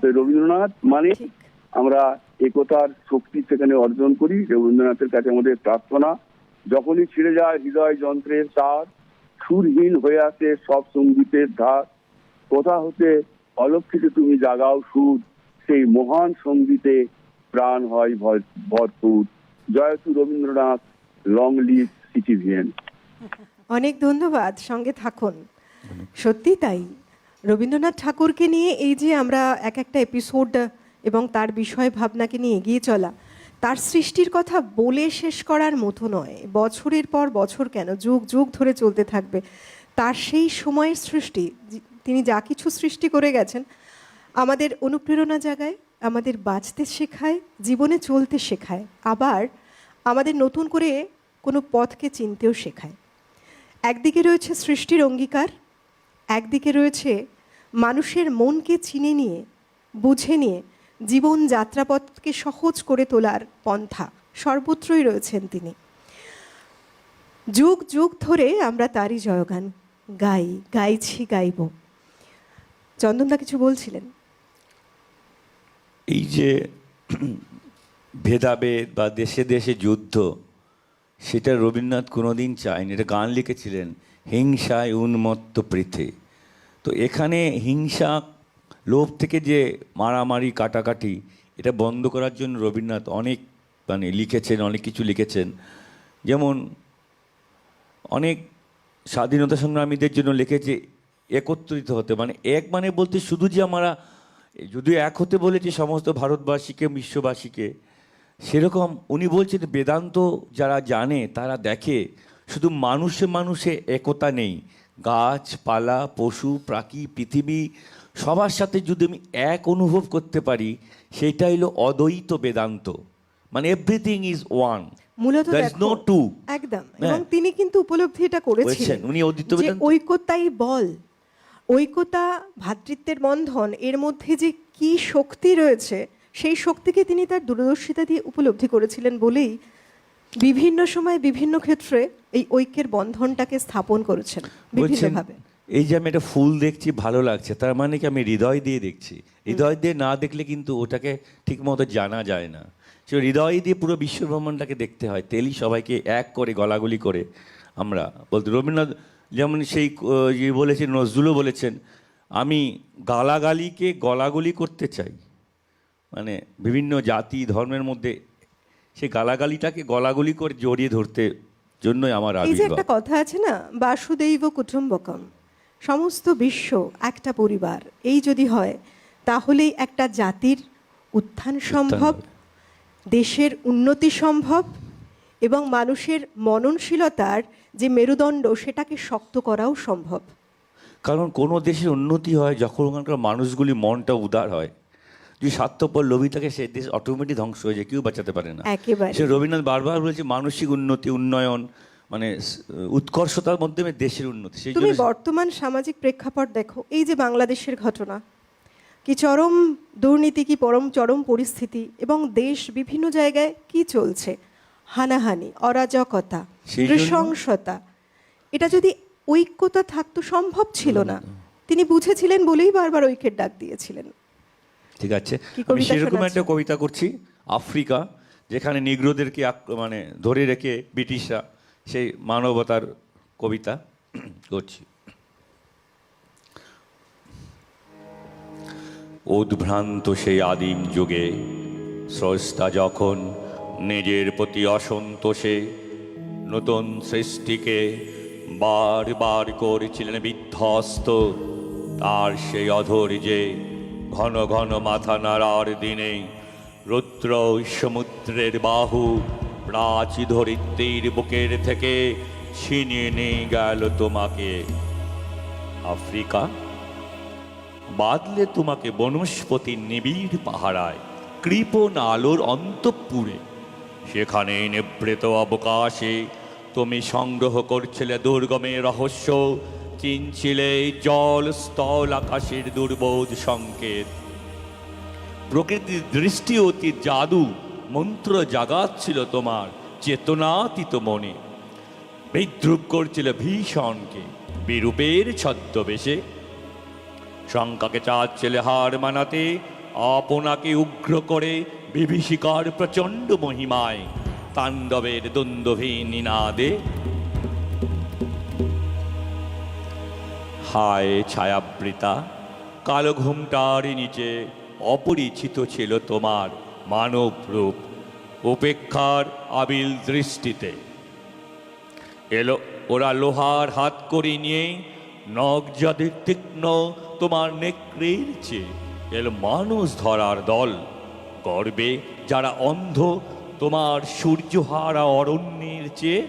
তো রবীন্দ্রনাথ মানে আমরা একতার শক্তি সেখানে অর্জন করি। রবীন্দ্রনাথের কাছে আমাদের প্রার্থনা, যখনই ছিঁড়ে যায় হৃদয় যন্ত্রের তার, সুরহীন হয়ে আসে সব সঙ্গীতের ধার, কোথা হতে অলক্ষিতে তুমি জাগাও সুর, সেই মহান সঙ্গীতে প্রাণ হয় ভরপুর। জয়তু রবীন্দ্রনাথ, লং লিভ সিটিজেন। অনেক ধন্যবাদ, সঙ্গে থাকুন। সত্যি তাই, রবীন্দ্রনাথ ঠাকুরকে নিয়ে এই যে আমরা এক একটা এপিসোড এবং তার বিষয় ভাবনাকে নিয়ে এগিয়ে চলা, তার সৃষ্টির কথা বলে শেষ করার মতো নয়। বছরের পর বছর কেন, যুগ যুগ ধরে চলতে থাকবে তার সেই সময়ের সৃষ্টি। তিনি যা কিছু সৃষ্টি করে গেছেন আমাদের অনুপ্রেরণা জাগায়, আমাদের বাঁচতে শেখায়, জীবনে চলতে শেখায়, আবার আমাদের নতুন করে কোনো পথকে চিনতেও শেখায়। একদিকে রয়েছে সৃষ্টির অঙ্গীকার, একদিকে রয়েছে মানুষের মনকে চিনে নিয়ে, বুঝে নিয়ে জীবন যাত্রাপথকে সহজ করে তোলার পন্থা। সর্বত্রই রয়েছেন তিনি। যুগ যুগ ধরে আমরা তারই জয়গান গাইছি, গাইব। চন্দনদা কিছু বলছিলেন? এই যে ভেদাভেদ বা দেশে দেশে যুদ্ধ, সেটা রবীন্দ্রনাথ কোনোদিন চায়নি। এটা গান লিখেছিলেন, হিংসায় উন্মত্ত পৃথে। তো এখানে হিংসা, লোভ থেকে যে মারামারি কাটাকাটি, এটা বন্ধ করার জন্য রবীন্দ্রনাথ অনেক লিখেছেন, অনেক কিছু লিখেছেন। যেমন অনেক স্বাধীনতা সংগ্রামীদের জন্য লিখেছে একত্রিত হতে, এক বলতে শুধু যে আমরা যদিও এক হতে বলেছে সমস্ত ভারতবাসীকে, বিশ্ববাসীকে, সেরকম উনি বলছেন বেদান্ত যারা জানে তারা দেখে শুধু মানুষে মানুষে একতা নেই, গাছপালা, পশু পাখি, পৃথিবী সবার সাথে যদি আমি এক অনুভব করতে পারি, সেটা হলো অদ্বৈত বেদান্ত। এভরিথিং ইজ ওয়ান, মূলত there is no two। একদম। এবং তিনি কিন্তু উপলব্ধি এটা করেছিলেন, উনি অদ্বৈত যে বেদান্ত, ঐক্যতাই বল, ঐক্যতা, ভ্রাতৃত্বের বন্ধন, এর মধ্যে যে কি শক্তি রয়েছে, সেই শক্তিকে তিনি তার দূরদর্শিতা দিয়ে উপলব্ধি করেছিলেন বলেই বিভিন্ন সময় বিভিন্ন ক্ষেত্রে এই ঐক্যের বন্ধনটাকে স্থাপন করেছেন বিভিন্নভাবে। এই যে আমি একটা ফুল দেখছি ভালো লাগছে, তার মানে কি আমি হৃদয় দিয়ে দেখছি। হৃদয় দিয়ে না দেখলে কিন্তু ওটাকে ঠিক মতো জানা যায় না। সে হৃদয় দিয়ে পুরো বিশ্ব ব্রহ্মাণ্ডটাকে দেখতে হয়, তেলি সবাইকে এক করে গলাগলি করে আমরা বলতে। রবীন্দ্রনাথ যেমন সেই বলেছেন, নজরুলও বলেছেন, আমি গালাগালিকে গলাগলি করতে চাই। বিভিন্ন জাতি ধর্মের মধ্যে সেই গালাগালিটাকে গলাগলি করে জড়িয়ে ধরতে জন্যই আমার এই যে একটা কথা আছে না, বাসুদৈব কুটুম্বকম, সমস্ত বিশ্ব একটা পরিবার, এই যদি হয় তাহলেই একটা জাতির উত্থান সম্ভব, দেশের উন্নতি সম্ভব, এবং মানুষের মননশীলতার যে মেরুদণ্ড সেটাকে শক্ত করাও সম্ভব। কারণ কোনো দেশের উন্নতি হয় যখন ওখানকার মানুষগুলি মনটা উদার হয়। যদি স্বার্থপর লোভী থাকে, সে দেশ অটোমেটিক ধ্বংস হয়ে যায়, কেউ বাঁচাতে পারে না। একেবারে। সে রবীন্দ্রনাথ বারবার বলেছে মানসিক উন্নতি, উন্নয়ন, উৎকর্ষতার মাধ্যমে দেশের উন্নতি। সেই তুমি বর্তমান সামাজিক প্রেক্ষাপট দেখো, এই যে বাংলাদেশের ঘটনা, কি চরম দুর্নীতি, কি চরম পরিস্থিতি, এবং দেশ বিভিন্ন জায়গায় কি চলছে, হানাহানি, অরাজকতা, নৃশংসতা। এটা যদি ঐক্যতা থাকতো সম্ভব ছিল না। তিনি বুঝেছিলেন বলেই বারবার ঐক্যের ডাক দিয়েছিলেন। ঠিক আছে, আমি সেরকম একটা কবিতা করছি, আফ্রিকা, যেখানে নিগ্রোদেরকে মানে ধরে রেখে ব্রিটিশরা সেই মানবতার কবিতা করছি। উদ্ভ্রান্ত সেই আদিম যুগে স্রষ্টা যখন নিজের প্রতি অসন্তোষে নতুন সৃষ্টিকে বারবার করেছিলেন বিধ্বস্ত, তার সেই অধৈর্যে ঘন ঘন মাথা নাড়ার দিনে রুদ্র সমুদ্রের বাহু প্রাচী ধরিত্রীর বুকের থেকে ছিনিয়ে নিয়ে গেল তোমাকে। আফ্রিকা বাদলে তোমাকে বনস্পতির নিবিড় পাহারায় কৃপণ আলোর অন্তঃপুরে, সেখানে নিবৃত অবকাশে তুমি সংগ্রহ করছিলে দুর্গমের রহস্য, চিনছিলে জল স্থল আকাশের দুর্বোধ সংকেত। প্রকৃতির দৃষ্টি অতি জাদু মন্ত্র জাগাচ্ছিল তোমার চেতনাতীত মনে, বিদ্রুপ করছিল ভীষণকে বিরূপের ছদ্মবেশে। শঙ্কাকে চাচ্ছিলে হার মানাতে, আপনাকে উগ্র করে বিভীষিকার প্রচণ্ড মহিমায় তাণ্ডবের দ্বন্দ্বহীন নিনাদে। হায় ছায়াবৃতা কালো ঘুমটার নিচে অপরিচিত ছিল তোমার মানব রূপ, উপেক্ষার আবিল দৃষ্টিতে এলো ওরা লোহার হাত করে নিয়ে, নখ যাদের তীক্ষ্ণ তোমার নেকড়ের চেয়ে এলো মানুষ ধরার দল, গর্বে যারা অন্ধ তোমার সূর্যহারা অরণ্যের চেয়ে।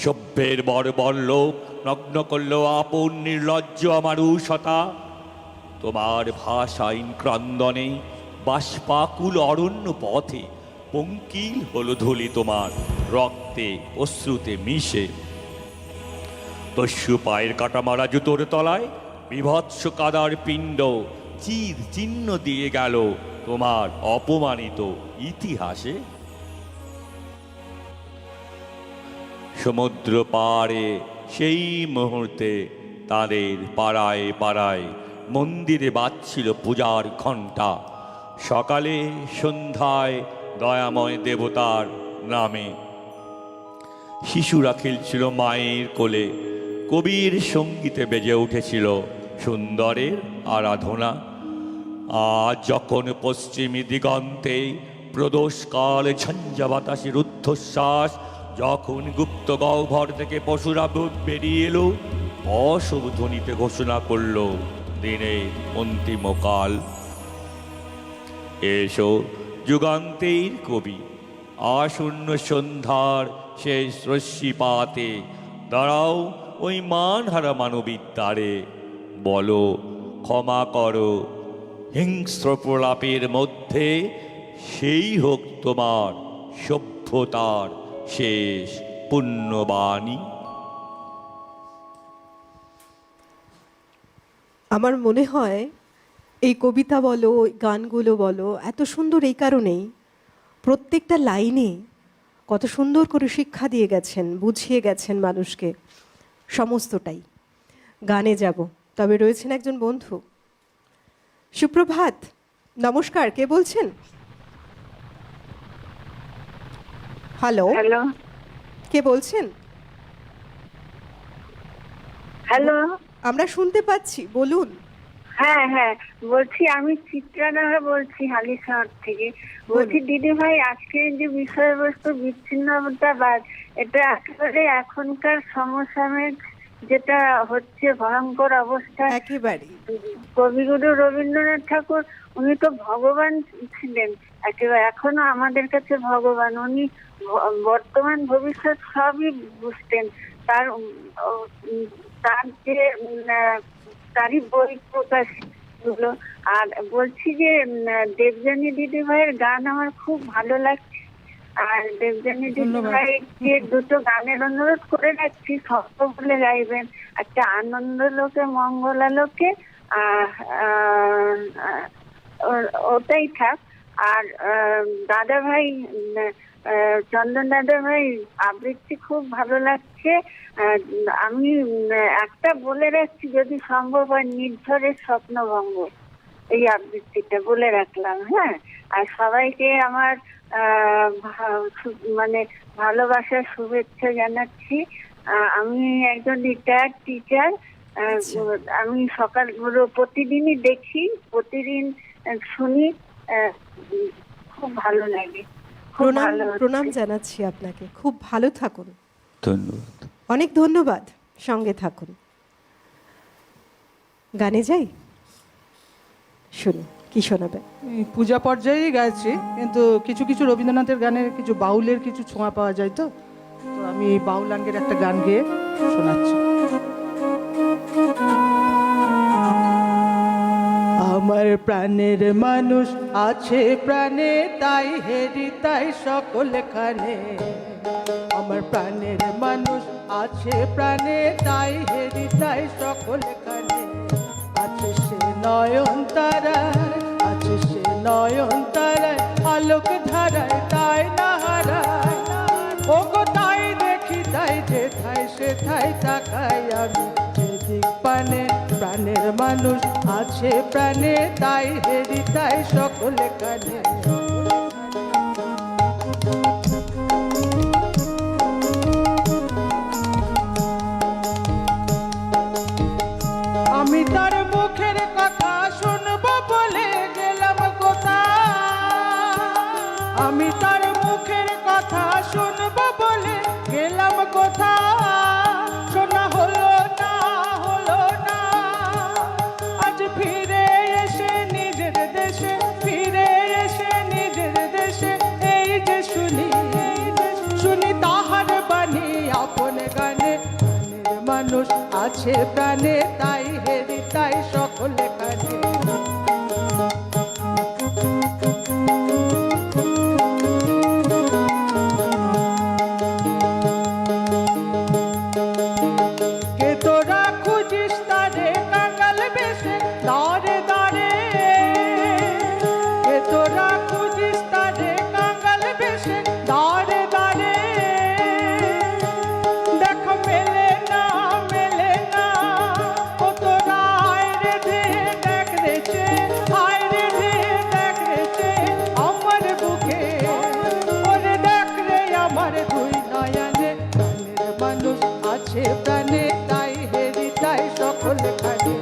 সভ্যের বর্বর লোক নগ্ন করল আপন নির্লজ্জ আমারুষতা, তোমার ভাষাহীন ক্রন্দনে বাষ্পাকুল অরণ্য পথে পঙ্কিল হলো ধুলি তোমার রক্তে অশ্রুতে মিশে। দস্যু পায়ের কাটা মারা জুতোর তলায় বিভৎস কাদার পিণ্ড চির চিহ্ন দিয়ে গেল তোমার অপমানিত ইতিহাসে। সমুদ্র পাড়ে সেই মুহূর্তে তাদের পাড়ায় পাড়ায় মন্দিরে বাজছিল পূজার ঘণ্টা, সকালে সন্ধ্যায় দয়াময় দেবতার নামে। শিশুরা খেলছিল মায়ের কোলে, কবির সঙ্গীতে বেজে উঠেছিল সুন্দরের আরাধনা। আজ যখন পশ্চিমী দিগন্তে প্রদোষকাল ঝঞ্ঝা বাতাসের ঊর্ধ্বশ্বাস, যখন গুপ্ত গহ্বর থেকে পশুরা বেরিয়ে এলো, অশুভ ধ্বনিতে ঘোষণা করল দিনের অন্তিম কাল। এসো যুগান্তের কবি, আসন্ন সন্ধ্যার শেষ রশ্মিপাতে দাঁড়াও ওই মানহারা মানবীর দ্বারে, বলো ক্ষমা করো হিংস্র প্রলাপের মধ্যে, সেই হোক তোমার সভ্যতার শেষ পুণ্যবাণী। আমার মনে হয় এই কবিতা বলো, গানগুলো বলো এত সুন্দর এই কারণেই প্রত্যেকটা লাইনে কত সুন্দর করে শিক্ষা দিয়ে গেছেন, বুঝিয়ে গেছেন মানুষকে, সমস্তটাই। গানে যাব, তবে রয়েছেন একজন বন্ধু। সুপ্রভাত, নমস্কার, কে বলছেন? হ্যালো হ্যালো কে বলছেন? হ্যালো আমরা শুনতে পাচ্ছি, বলুন। হ্যাঁ হ্যাঁ বলছি, আমি চিত্রানগর বলছি হালিশহর থেকে। বলছি দিদি ভাই, আজকের যে বিষয়বস্তু বিচ্ছিন্নতাবাদ, এটা একেবারে এখনকার সমসাময়িক যেটা হচ্ছে ভয়ঙ্কর অবস্থা। একেবারে কবিগুরু রবীন্দ্রনাথ ঠাকুর, উনি তো ভগবান ছিলেন একেবারে, এখনো আমাদের কাছে ভগবান। উনি বর্তমান ভবিষ্যৎ সবই বুঝতেন। তার তার যে তারই বই প্রকাশ হলো। আর বলছি যে দেবযানী দিদি ভাইয়ের গান আমার খুব ভালো লাগছে। আর দেবযানী দিদি ভাইকে দুটো গানের অনুরোধ করে রাখছি, শব্দ বলে গাইবেন। একটা আনন্দ লোকে মঙ্গলালোকে, ওটাই থাক। আর দাদা ভাই, চন্দন দাদা ভাই আবৃত্তি খুব ভালো লাগছে। আমি একটা বলে রাখছি, যদি সম্ভব হয়, নির্ঝরের স্বপ্নভঙ্গ। এই আবৃত্তিটা বলে রাখলাম। হ্যাঁ, আর সবাইকে আমার মানে ভালোবাসার শুভেচ্ছা জানাচ্ছি। আমি একজন রিটায়ার্ড টিচার। আমি সকালগুলো প্রতিদিনই দেখি, প্রতিদিন শুনি, খুব ভালো লাগে। খুব প্রণাম ভালো হচ্ছে। প্রণাম জানাচ্ছি আপনাকে, খুব ভালো থাকুন। ধন্যবাদ। অনেক ধন্যবাদ, সঙ্গে থাকুন। গানে যাই, শুনি কি শোনাবে। এই পূজা পর্যায়েই গাইছি, কিন্তু কিছু কিছু রবীন্দ্রনাথের গানে কিছু বাউলের কিছু ছোঁয়া পাওয়া যায়, তো তো আমি বাউলাঙ্গের একটা গান গেয়ে শোনাচ্ছি। আমার প্রাণের মানুষ আছে প্রাণে, তাই হেরি তাই সকলখানে। আমার প্রাণের মানুষ আছে প্রাণে, তাই হেরি তাই সকলখানে। আছে সে নয়ন তারায়, আছে সে নয়ন তারায়, আলোক ধারায় তাই না হারায়। ও গো তাই দেখি তাই যেথায় সেথায় তাকাই আমি, যেদিক পানে প্রাণের মানুষ আছে প্রাণে, তাই হেরি তাই সকলখানে। আমি তার মুখের কথা শুনবো বলে গেলাম কোথায়, আমি তার মুখের কথা শুনবো বলে গেলাম কোথায়। শোনা হলো না, হলো না, আজ ফিরে এসে নিজের দেশে, ফিরে এসে নিজের দেশে এই যে শুনি, শুনি তাহার বাণী আপন গানে। প্রাণের মানুষ আছে প্রাণে, তাই হেরি তাই সকলখানে। কে তোরা খুঁজিস তারে কাঙাল বেশে দাঁড়ে দাঁড়ে, কে তোরা খুঁজিস তারে কাঙাল বেশে দাঁড়ে দাঁড়ে। দেখ মেলে না, মেলে না, ও তোরা হায় রে দে দেখ রেছে, হায় রে দে দেখ রেছে আমার বুকে। ওরে দেখ রে আমার দুই নয়নে, প্রাণের মানুষ আছে প্রাণে, তাই হেরি তাই সকলখানে।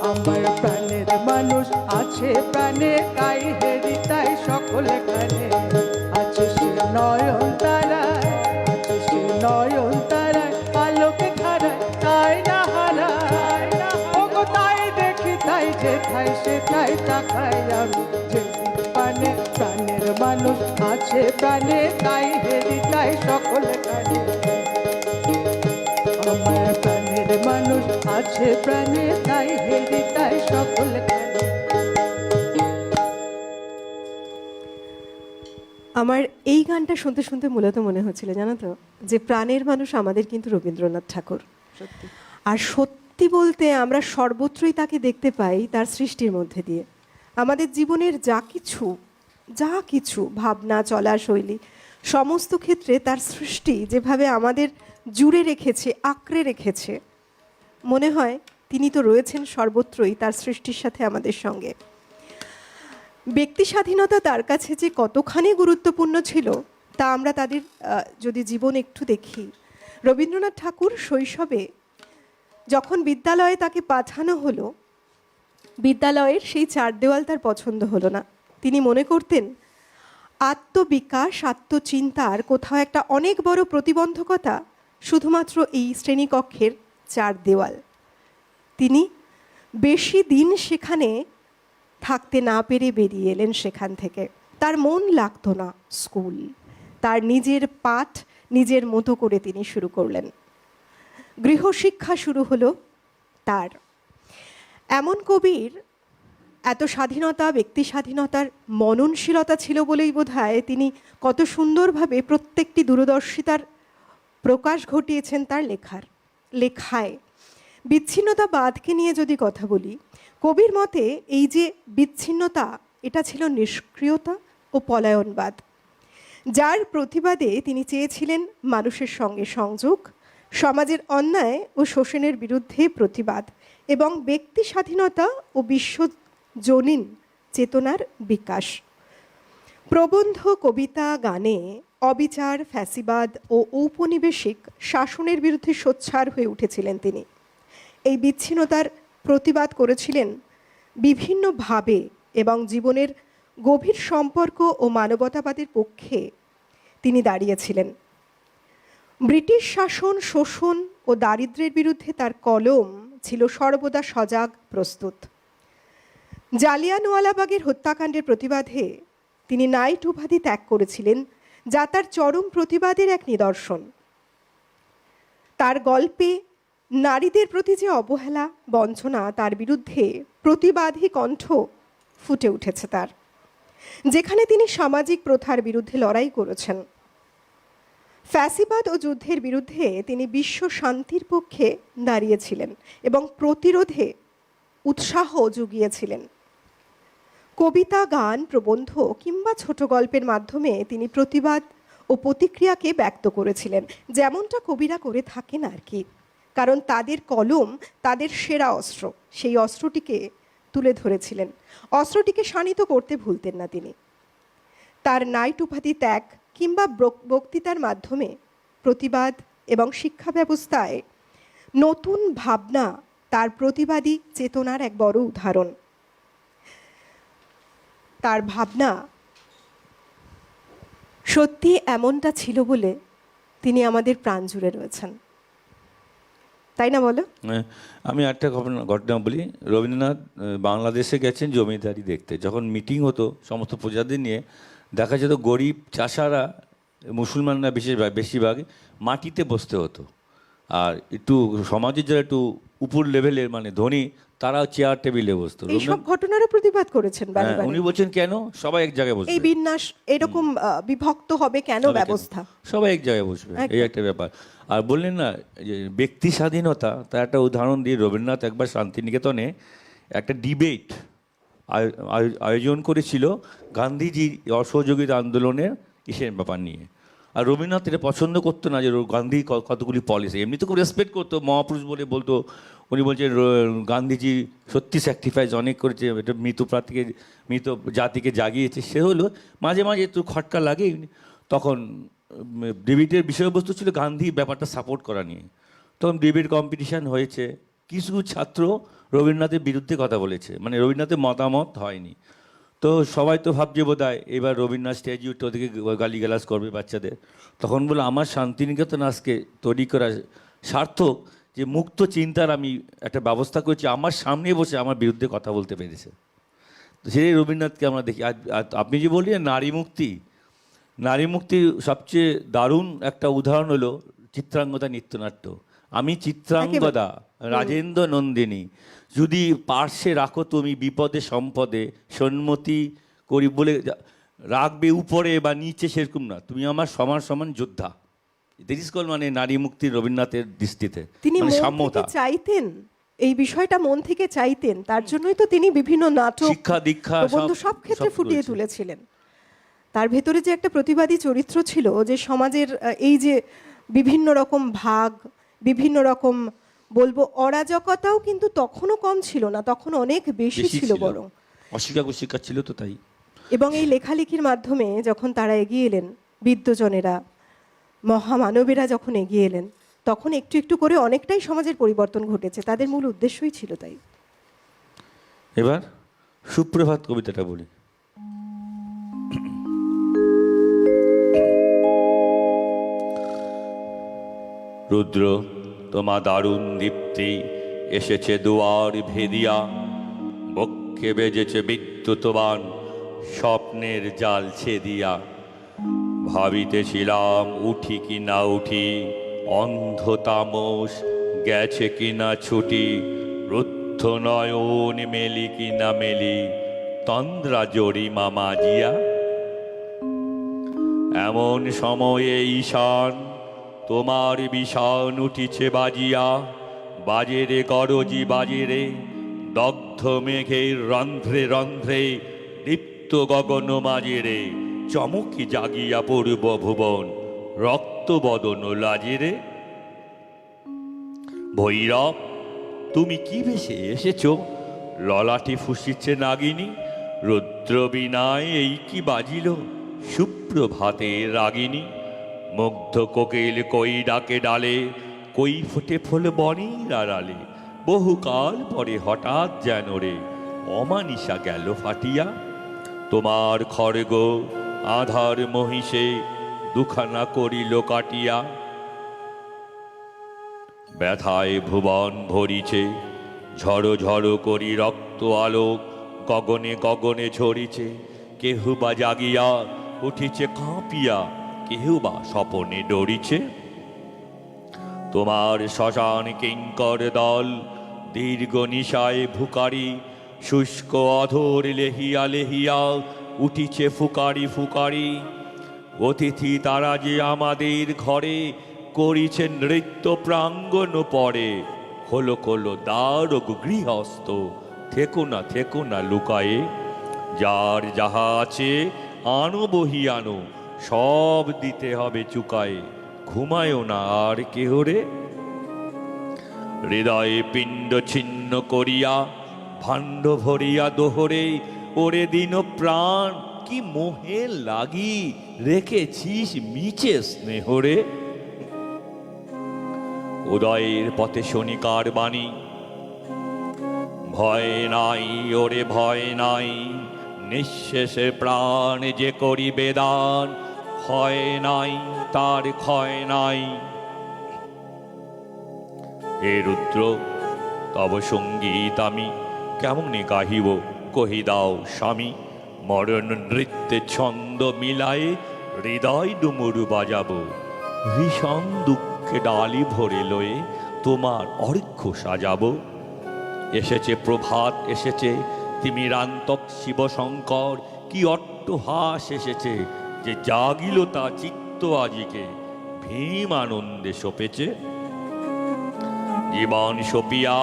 আমার প্রাণের মানুষ আছে প্রাণে, তাই হেরি তাই সকলখানে। আছে সে নয়ন তারায়, আছে সে নয়ন তারায়, আলোক ধারায় তাই না হারায়। ও গো তাই দেখি তাই যেথায় সেথায় তাকাই আমি, যেদিক পানে প্রাণের মানুষ আছে প্রাণে, তাই হেরি তাই সকলখানে। আমার প্রাণের মানুষ আছে প্রাণে, তাই হেরি তাই সকলখানে। আমার এই গানটা শুনতে শুনতে মূলত মনে হচ্ছিল, জানো তো, যে প্রাণের মানুষ আমাদের কিন্তু রবীন্দ্রনাথ ঠাকুর। আর সত্যি বলতে আমরা সর্বত্রই তাকে দেখতে পাই তার সৃষ্টির মধ্যে দিয়ে। আমাদের জীবনের যা কিছু ভাবনা, চলা শৈলী, সমস্ত ক্ষেত্রে তার সৃষ্টি যেভাবে আমাদের জুড়ে রেখেছে, আঁকড়ে রেখেছে, মনে হয় তিনি তো রয়েছেন সর্বত্রই তার সৃষ্টির সাথে আমাদের সঙ্গে। ব্যক্তি স্বাধীনতা তার কাছে যে কতখানি গুরুত্বপূর্ণ ছিল তা আমরা তাদের যদি জীবন একটু দেখি। রবীন্দ্রনাথ ঠাকুর শৈশবে যখন বিদ্যালয়ে তাকে পাঠানো হলো, বিদ্যালয়ের সেই চার দেওয়াল তার পছন্দ হলো না। তিনি মনে করতেন আত্মবিকাশ, আত্মচিন্তার কোথাও একটা অনেক বড় প্রতিবন্ধকতা শুধুমাত্র এই শ্রেণীকক্ষের চার দেওয়াল। তিনি বেশি দিন সেখানে থাকতে না পেরে বেরিয়ে এলেন সেখান থেকে। তার মন লাগতো না স্কুল, তার নিজের পাঠ নিজের মতো করে তিনি শুরু করলেন। গৃহশিক্ষা শুরু হলো তার। এমন কবির এত স্বাধীনতা, ব্যক্তি স্বাধীনতার মননশীলতা ছিল বলেই বোধহয় তিনি কত সুন্দরভাবে প্রত্যেকটি দূরদর্শিতার প্রকাশ ঘটিয়েছেন তার লেখায়। বিচ্ছিন্নতাবাদকে নিয়ে যদি কথা বলি, কবির মতে এই যে বিচ্ছিন্নতা, এটা ছিল নিষ্ক্রিয়তা ও পলায়নবাদ, যার প্রতিবাদে তিনি চেয়েছিলেন মানুষের সঙ্গে সংযোগ, সমাজের অন্যায় ও শোষণের বিরুদ্ধে প্রতিবাদ। এবং ব্যক্তি স্বাধীনতা ও বিশ্বজনীন চেতনার বিকাশ। প্রবন্ধ, কবিতা, গানে অবিচার, ফ্যাসিবাদ ও ঔপনিবেশিক শাসনের বিরুদ্ধে সোচ্চার হয়ে উঠেছিলেন তিনি। এই বিচ্ছিন্নতার প্রতিবাদ করেছিলেন বিভিন্নভাবে এবং জীবনের গভীর সম্পর্ক ও মানবতাবাদের পক্ষে তিনি দাঁড়িয়েছিলেন। ব্রিটিশ শাসন, শোষণ ও দারিদ্র্যের বিরুদ্ধে তার কলম ছিল সর্বদা সজাগ, প্রস্তুত। জালিয়ানওয়ালাবাগের হত্যাকাণ্ডের প্রতিবাদে তিনি নাইট উপাধি ত্যাগ করেছিলেন, যা তার চরম প্রতিবাদের এক নিদর্শন। তার গল্পে নারীদের প্রতি যে অবহেলা, বঞ্চনা, তার বিরুদ্ধে প্রতিবাদী কণ্ঠ ফুটে উঠেছে তার, যেখানে তিনি সামাজিক প্রথার বিরুদ্ধে লড়াই করেছেন। ফ্যাসিবাদ ও যুদ্ধের বিরুদ্ধে তিনি বিশ্ব শান্তির পক্ষে দাঁড়িয়েছিলেন এবং প্রতিরোধে উৎসাহ জুগিয়েছিলেন। কবিতা, গান, প্রবন্ধ কিংবা ছোট গল্পের মাধ্যমে তিনি প্রতিবাদ ও প্রতিক্রিয়াকে ব্যক্ত করেছিলেন, যেমনটা কবিরা করে থাকেন আর কি। কারণ তাদের কলম তাদের সেরা অস্ত্র, সেই অস্ত্রটিকে তুলে ধরেছিলেন, অস্ত্রটিকে শানিত করতে ভুলতেন না তিনি। তার নাইট উপাধি ত্যাগ কিংবা বক্তৃতার মাধ্যমে প্রতিবাদ এবং শিক্ষা ব্যবস্থায় নতুন ভাবনা তার প্রতিবাদী চেতনার এক বড় উদাহরণ। তার ভাবনা সত্যি এমনটা ছিল বলে তিনি আমাদের প্রাণ জুড়ে রয়েছেন, তাই না বলো? আমি একটা ঘটনা বলি। রবীন্দ্রনাথ বাংলাদেশে গেছেন জমিদারি দেখতে। যখন মিটিং হতো সমস্ত প্রজাদের নিয়ে, দেখা যেত গরিব চাষারা, মুসলমানরা বেশিরভাগ মাটিতে বসতে হতো, আর একটু সমাজের যারা একটু উপর লেভেলের মানে ধনী, তারা চেয়ার টেবিলে বসতো। এইসব ঘটনারও প্রতিবাদ করেছেন বারে বারে। উনি বলছেন কেন সবাই এক জায়গায় বসবে, এই বিন্যাস এরকম বিভক্ত হবে কেন ব্যবস্থা, সবাই এক জায়গায় বসবে, এই একটা ব্যাপার। আর বললেন না যে ব্যক্তি স্বাধীনতা, তার একটা উদাহরণ দিয়ে রবীন্দ্রনাথ একবার শান্তিনিকেতনে একটা ডিবেট আয়োজন করেছিল গান্ধীজির অসহযোগিতা আন্দোলনের ব্যাপার নিয়ে। আর রবীন্দ্রনাথ এটা পছন্দ করতো না যে গান্ধী কতগুলি পলিসি, এমনি তো রেসপেক্ট করতো, মহাপুরুষ বলে বলতো। উনি বলছেন গান্ধীজি সত্যি স্যাক্রিফাইস অনেক করেছে, এটা মৃত জাতিকে জাগিয়েছে। সে হলো মাঝে মাঝে একটু খটকা লাগে। তখন ডিবেটের বিষয়বস্তু ছিল গান্ধী ব্যাপারটা সাপোর্ট করা নিয়ে। তখন ডিবেট কম্পিটিশান হয়েছে, কিছু ছাত্র রবীন্দ্রনাথের বিরুদ্ধে কথা বলেছে, মানে রবীন্দ্রনাথের মতামত হয়নি। তো সবাই তো ভাবছে বোধহয় এবার রবীন্দ্রনাথ স্ট্যাচু ওদিকে গালিগালাজ করবে বাচ্চাদের। তখন বলে আমার শান্তিনিকেতন আজকে তৈরি করা সার্থক যে মুক্ত চিন্তার আমি একটা ব্যবস্থা করেছি, আমার সামনে বসে আমার বিরুদ্ধে কথা বলতে পেরেছে। তো সেই রবীন্দ্রনাথকে আমরা দেখি। আপনি যে বললেন নারী মুক্তি, নারী মুক্তির সবচেয়ে দারুণ একটা উদাহরণ হলো চিত্রাঙ্গদা নৃত্যনাট্য। আমি চিত্রাঙ্গদা রাজেন্দ্র নন্দিনী, যদি পার্শ্বে রাখো তুমি বিপদে সম্পদে, সন্মতি করি বলে রাখবে উপরে বা নিচে সেরকম না, তুমি আমার সমান সমান যোদ্ধা। দিস ইজ কল মানে নারী মুক্তির রবীন্দ্রনাথের দৃষ্টিতে তিনি মানে মন সাম্যতা থেকে চাইতেন, এই বিষয়টা মন থেকে চাইতেন। তার জন্যই তো তিনি বিভিন্ন নাটক, শিক্ষা দীক্ষা প্রবন্ধ সব ক্ষেত্রে ফুটিয়ে তুলেছিলেন। তার ভেতরে যে একটা প্রতিবাদী চরিত্র ছিল, যে সমাজের এই যে বিভিন্ন রকম ভাগ, বিভিন্ন রকম বলবো অরাজকতাও কিন্তু তখনও কম ছিল না, তখন অনেক বেশি ছিল, বরং অস্বীকার ছিল তো তাই। এবং এই লেখালেখির মাধ্যমে যখন তারা এগিয়ে এলেন, বিদ্বজনেরা, মহামানবেরা যখন এগিয়ে এলেন, তখন একটু একটু করে অনেকটাই সমাজের পরিবর্তন ঘটেছে। তাদের মূল উদ্দেশ্যই ছিল তাই। এবার সুপ্রভাত কবিতাটা বলি। রুদ্র তোমা দারুণ দীপ্তি এসেছে দুয়ার ভেদিয়া, বক্ষে বেজেছে বিদ্যুৎবান স্বপ্নের জাল ছেদিয়া। ভাবিতেছিলাম উঠি কি না উঠি, অন্ধ তামস গেছে কিনা ছুটি, রুদ্ধ নয়ন মেলি কিনা মেলি, তন্দ্রা জড়ি মামাজিয়া। এমন সময়ে ঈশান তোমার বিষাণ উঠিছে বাজিয়া, বাজেরে গরজি বাজেরে, দগ্ধ মেঘের রন্ধ্রে রন্ধ্রে, দীপ্ত গগন মাঝেরে, চমকি জাগিয়া পূর্ব ভুবন, রক্ত বদন লাজেরে। ভৈরব তুমি কি বেশে এসেছ? ললাটে ফুসিছে নাগিনী, রুদ্রবীণায় এই কি বাজিল? সুপ্রভাতের রাগিনী, মুগ্ধ কোকিল কই ডাকে ডালে, কই ফুটে ফুল বনের আড়ালে। বহুকাল পরে হঠাৎ যেন রে অমানিসা গেল ফাটিয়া। তোমার খড়গ আধার মহিষে দুখানা করিল কাটিয়া। ব্যথায় ভুবন ভরিছে, ঝড়ো ঝড়ো করি রক্ত আলোক গগনে গগনে ঝরিছে। কেহু বা জাগিয়া উঠিছে কাঁপিয়া, কেহু বা স্বপনে ডরিছে। তোমার শ্মশান কিঙ্কর দল দীর্ঘ নিশায় ভুকারি, শুষ্ক অধর লেহিয়া লেহিয়া উঠিছে ফুকারি ফুকারি। অতিথি তারা যে আমাদের ঘরে করিছে নৃত্য প্রাঙ্গণ পরে। হলো কলো দারোগ গৃহস্থ, থেকো না লুকায়ে। যার যাহা আছে আনো বহি আনো, সব দিতে হবে চুকায়ে। ঘুমায়ও না আর কেহরে, হৃদয়ে পিণ্ড ছিন্ন করিয়া ভাণ্ড ভরিয়া দোহরে। ওরে দিন প্রাণ কি মোহে লাগি, রেখেছিস মিছে স্নেহরে। উদয়ের পথে শনিকার বাণী, ভয় নাই ওরে ভয় নাই, নিঃশেষে প্রাণ যে করিবে দান। ক্ষয় নাই তার ক্ষয় নাই। হে রুদ্র, তব সঙ্গীত আমি কেমনে গাহিব কহি দাও স্বামী। মরণ নৃত্যে ছন্দ মিলায়ে হৃদয় ডুমুরু বাজাবো। ভীষণ দুঃখে ডালি ভরে লয়ে তোমার অর্ঘ্য সাজাবো। এসেছে প্রভাত, এসেছে তিমিরান্তক শিবশঙ্কর। কি অট্টহাস এসেছে, যে জাগিল তা চিত্ত আজিকে ভীম আনন্দে সপেছে। জীবন সপিয়া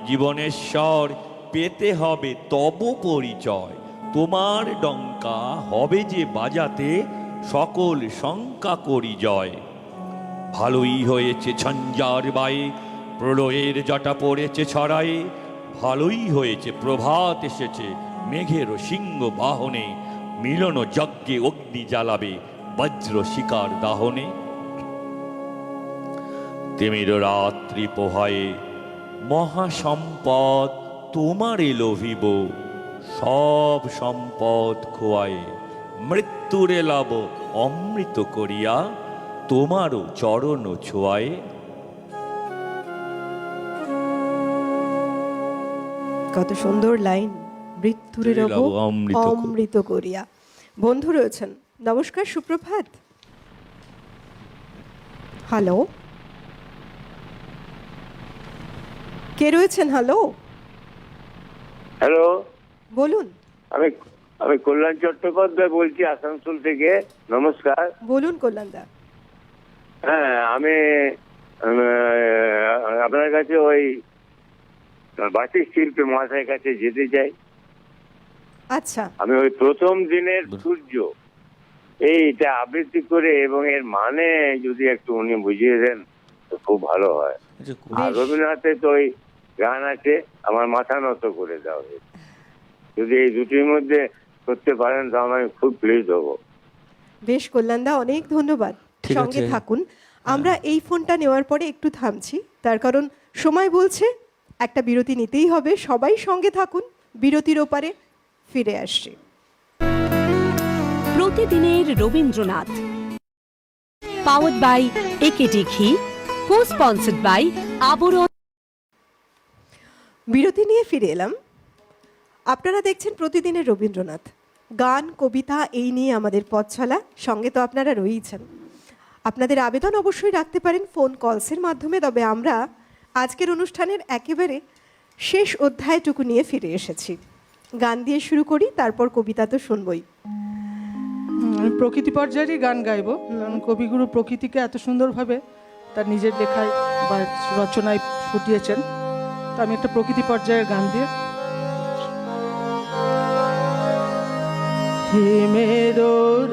জীবনেশ্বর পেতে হবে তব পরিচয়। তোমার ডঙ্কা হবে যে বাজাতে সকল শঙ্কা করি জয়। ভালোই হয়েছে ঝঞ্ঝার বায়ে, প্রলয়ের জটা পড়েছে ছড়ায়ে। ভালোই হয়েছে প্রভাত এসেছে মেঘের সিংহ বাহনে। মিলন যজ্ঞে অগ্নি জ্বালাবে বজ্র শিকার দাহনে। তিমির রাত্রি পোহায়ে মহাসম্পদ তোমারে লোভিব। সব সম্পদ খোয়ায়ে মৃত্যুরে লাভ অমৃত করিয়া, তোমারও চরণ ছোঁয়ায়ে। কত সুন্দর লাইন, মৃত্যুরে রব অমৃত করিয়া। অমৃত করিয়া। বন্ধু রয়েছেন, নমস্কার, সুপ্রভাত। হ্যালো, কে রয়েছেন? হ্যালো হ্যালো, বলুন। আমি কল্যাণ চট্টোপাধ্যায় বলছি আসানসোল থেকে। নমস্কার। বলুন কল্যাণদা। হ্যাঁ, আমি আপনার কাছে ওই বাচিক শিল্পী মহাশয়ের কাছে যেতে চাই। আচ্ছা, আমি ওই প্রথম দিনের সূর্য এইটা আবৃত্তি করে এবং এর মানে যদি একটু উনি বুঝিয়ে দেন তো খুব ভালো হয়। আর রবীন্দ্রনাথের তো ওই গান আছে আমার মাথা নত করে দাও, যদি এই দুটির মধ্যে করতে পারেন তো আমি খুব প্লিজ হব। বেশ কল্যাণদা, অনেক ধন্যবাদ। ঠিক সঙ্গে আছে। থাকুন। আমরা এই ফোনটা নেওয়ার পরে একটু থামছি, তার কারণ সময় বলছে একটা বিরতি নিতেই হবে। সবাই সঙ্গে থাকুন, বিরতির ওপারে ফিরে আসছি। প্রতিদিনের রবীন্দ্রনাথ, পাওয়ার্ড বাই একেডি ঘি, কো স্পন্সর্ড বাই আবরণ। বিরতি নিয়ে ফিরে এলাম। আপনারা দেখছেন প্রতিদিনের রবীন্দ্রনাথ, গান কবিতা এই নিয়ে আমাদের পথ চলা। সঙ্গে তো আপনারা রয়েছেন। আপনাদের আবেদন অবশ্যই রাখতে পারেন ফোন কলসের মাধ্যমে। তবে আমরা আজকের অনুষ্ঠানের একেবারে শেষ অধ্যায়টুকু নিয়ে ফিরে এসেছি। গান দিয়ে শুরু করি, তারপর কবিতা তো শুনবই। আমি প্রকৃতি পর্যায়েরই গান গাইবো, কারণ কবিগুরু প্রকৃতিকে এত সুন্দরভাবে তার নিজের লেখায় বা রচনায় ফুটিয়েছেন। তো আমি একটা প্রকৃতি পর্যায়ের গান দিয়ে। হিমের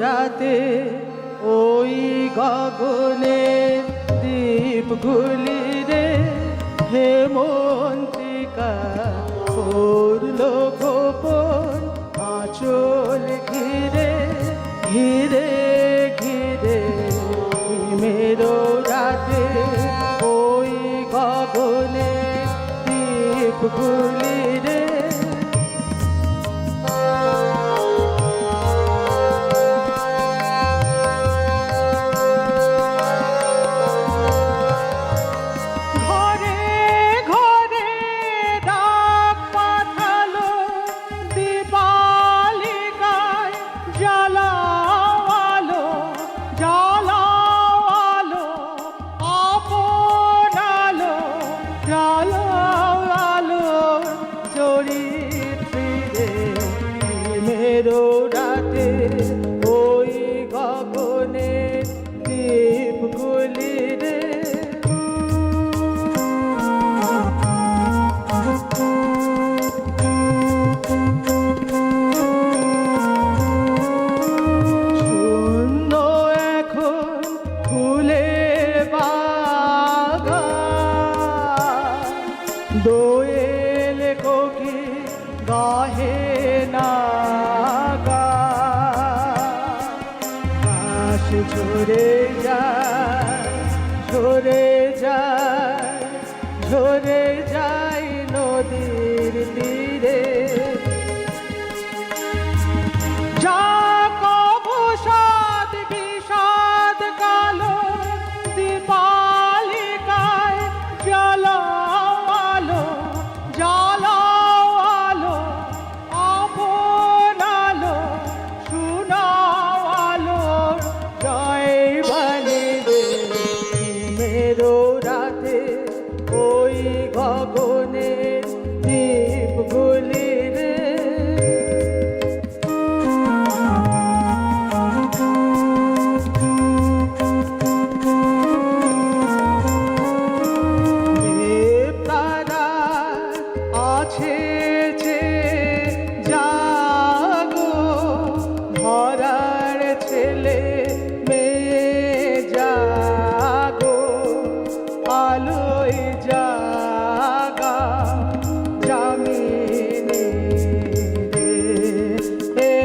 রাতে ওই গগনে দীপ গুলি রে হেমন্তী করলো গোপন আঁচল ঘিরে ঘিরে ঘিরে মেরো রাতে ওই গগনে দ্বীপগুলি রে। ঘরে ঘরে ডাক পাঠালো দীপালিকায়, জ্বালাও আলো জ্বালাও আলো আপন আলো, জ্বালাও আলো চরিত্রে মেরো রাতে ওই গগনে দ্বীপগুলি রে। শূন্য এখন ফুলের বাগান, দোয়েল কোকি গাহে না ঘাস ঝরে যায় ঝরে যায় ঝরে যায় নদীর তীরে। যা কবু সাদ বিষাদ কালো দীপালিকায়, জ্বালাও আলো জ্বালাও আলো আপন আলো, শোনাও আলো জয় বাণী রে। মেরো রাতে ওই গগনের দ্বীপগুলি রে। তারা আছে যে জাগো, ধরার ছেলে মেয়ে জাগো, আলোয় জাগা জামিনী রে,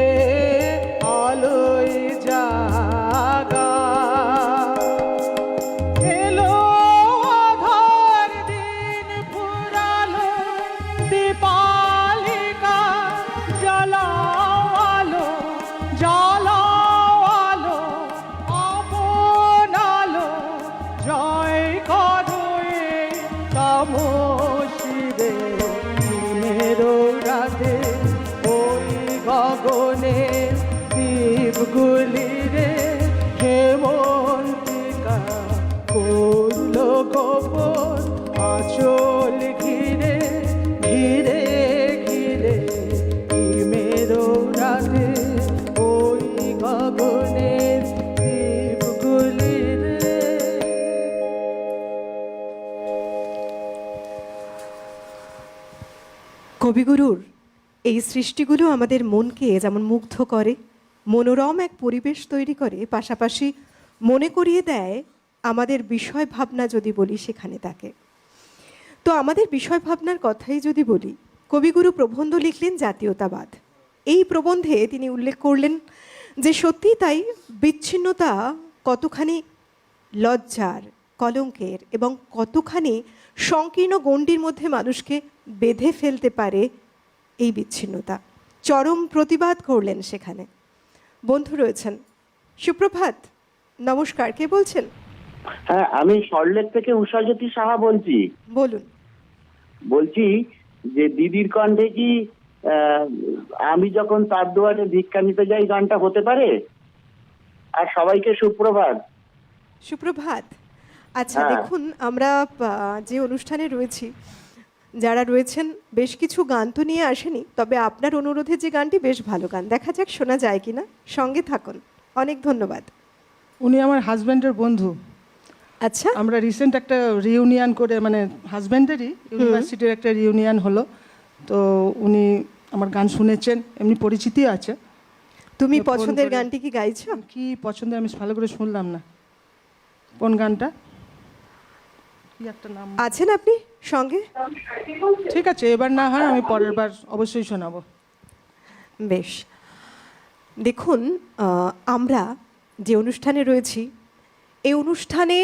আলোয় জাগা। এলো আধার দিন ফুরালো দীপালিকা, জ্বালাও আলো জ্বালাও আলো আপন আলো, জয় করো এই তামসী রে। মেরো রাতে ওই গগনে দ্বীপগুলি রে, হেমন্তিকা করলো গোপন আঁচল ঘিরে ঘিরে ঘিরে মেরো রাতে ওই গগনের দ্বীপগুলি রে। কবিগুরুর এই সৃষ্টিগুলো আমাদের মনকে যেমন মুগ্ধ করে, মনোরম এক পরিবেশ তৈরি করে, পাশাপাশি মনে করিয়ে দেয় আমাদের বিষয় ভাবনা যদি বলি সেখানে তাকে। তো আমাদের বিষয় ভাবনার কথাই যদি বলি, কবিগুরু প্রবন্ধ লিখলেন জাতীয়তাবাদ। এই প্রবন্ধে তিনি উল্লেখ করলেন যে সত্যি তাই বিচ্ছিন্নতা কতখানি লজ্জার, কলঙ্কের এবং কতখানি সংকীর্ণ গণ্ডির মধ্যে মানুষকে বেঁধে ফেলতে পারে এই বিচ্ছিন্নতা। চরম প্রতিবাদ করলেন সেখানে। বন্ধু রয়েছেন, সুপ্রভাত, নমস্কার, কে বলছেন? হ্যাঁ, আমি সল্টলেক থেকে উষাজ্যোতি সাহা বলছি। বলুন। বলছি যে দিদির কণ্ঠে কি আমি যখন তার দুয়ারে ভিক্ষা নিতে যাই গানটা হতে পারে? আর সবাইকে সুপ্রভাত। সুপ্রভাত। আচ্ছা, দেখুন আমরা যে অনুষ্ঠানে রয়েছি, যারা রয়েছেন বেশ কিছু গান তো নিয়ে আসেনি, তবে আপনার অনুরোধে যে গানটি বেশ ভালো গান, দেখা যাক শোনা যায় কিনা। সঙ্গে থাকুন। অনেক ধন্যবাদ। উনি আমার হাজব্যান্ডের বন্ধু। আচ্ছা, আমরা রিসেন্ট একটা রিউনিয়ন করে, মানে হাজব্যান্ডেরই ইউনিভার্সিটির একটা রিউনিয়ন হলো, তো উনি আমার গান শুনেছেন, এমনি পরিচিতি আছে। তুমি পছন্দের গানটি কি গাইছো? কি পছন্দের আমি ভালো করে শুনলাম না। কোন গানটা? কি একটা নাম আছেন আপনি? সঙ্গে? ঠিক আছে, এবার না হয় আমি পরের বার অবশ্যই শোনাবো। বেশ, দেখুন, আমরা যে অনুষ্ঠানে রয়েছি, এই অনুষ্ঠানে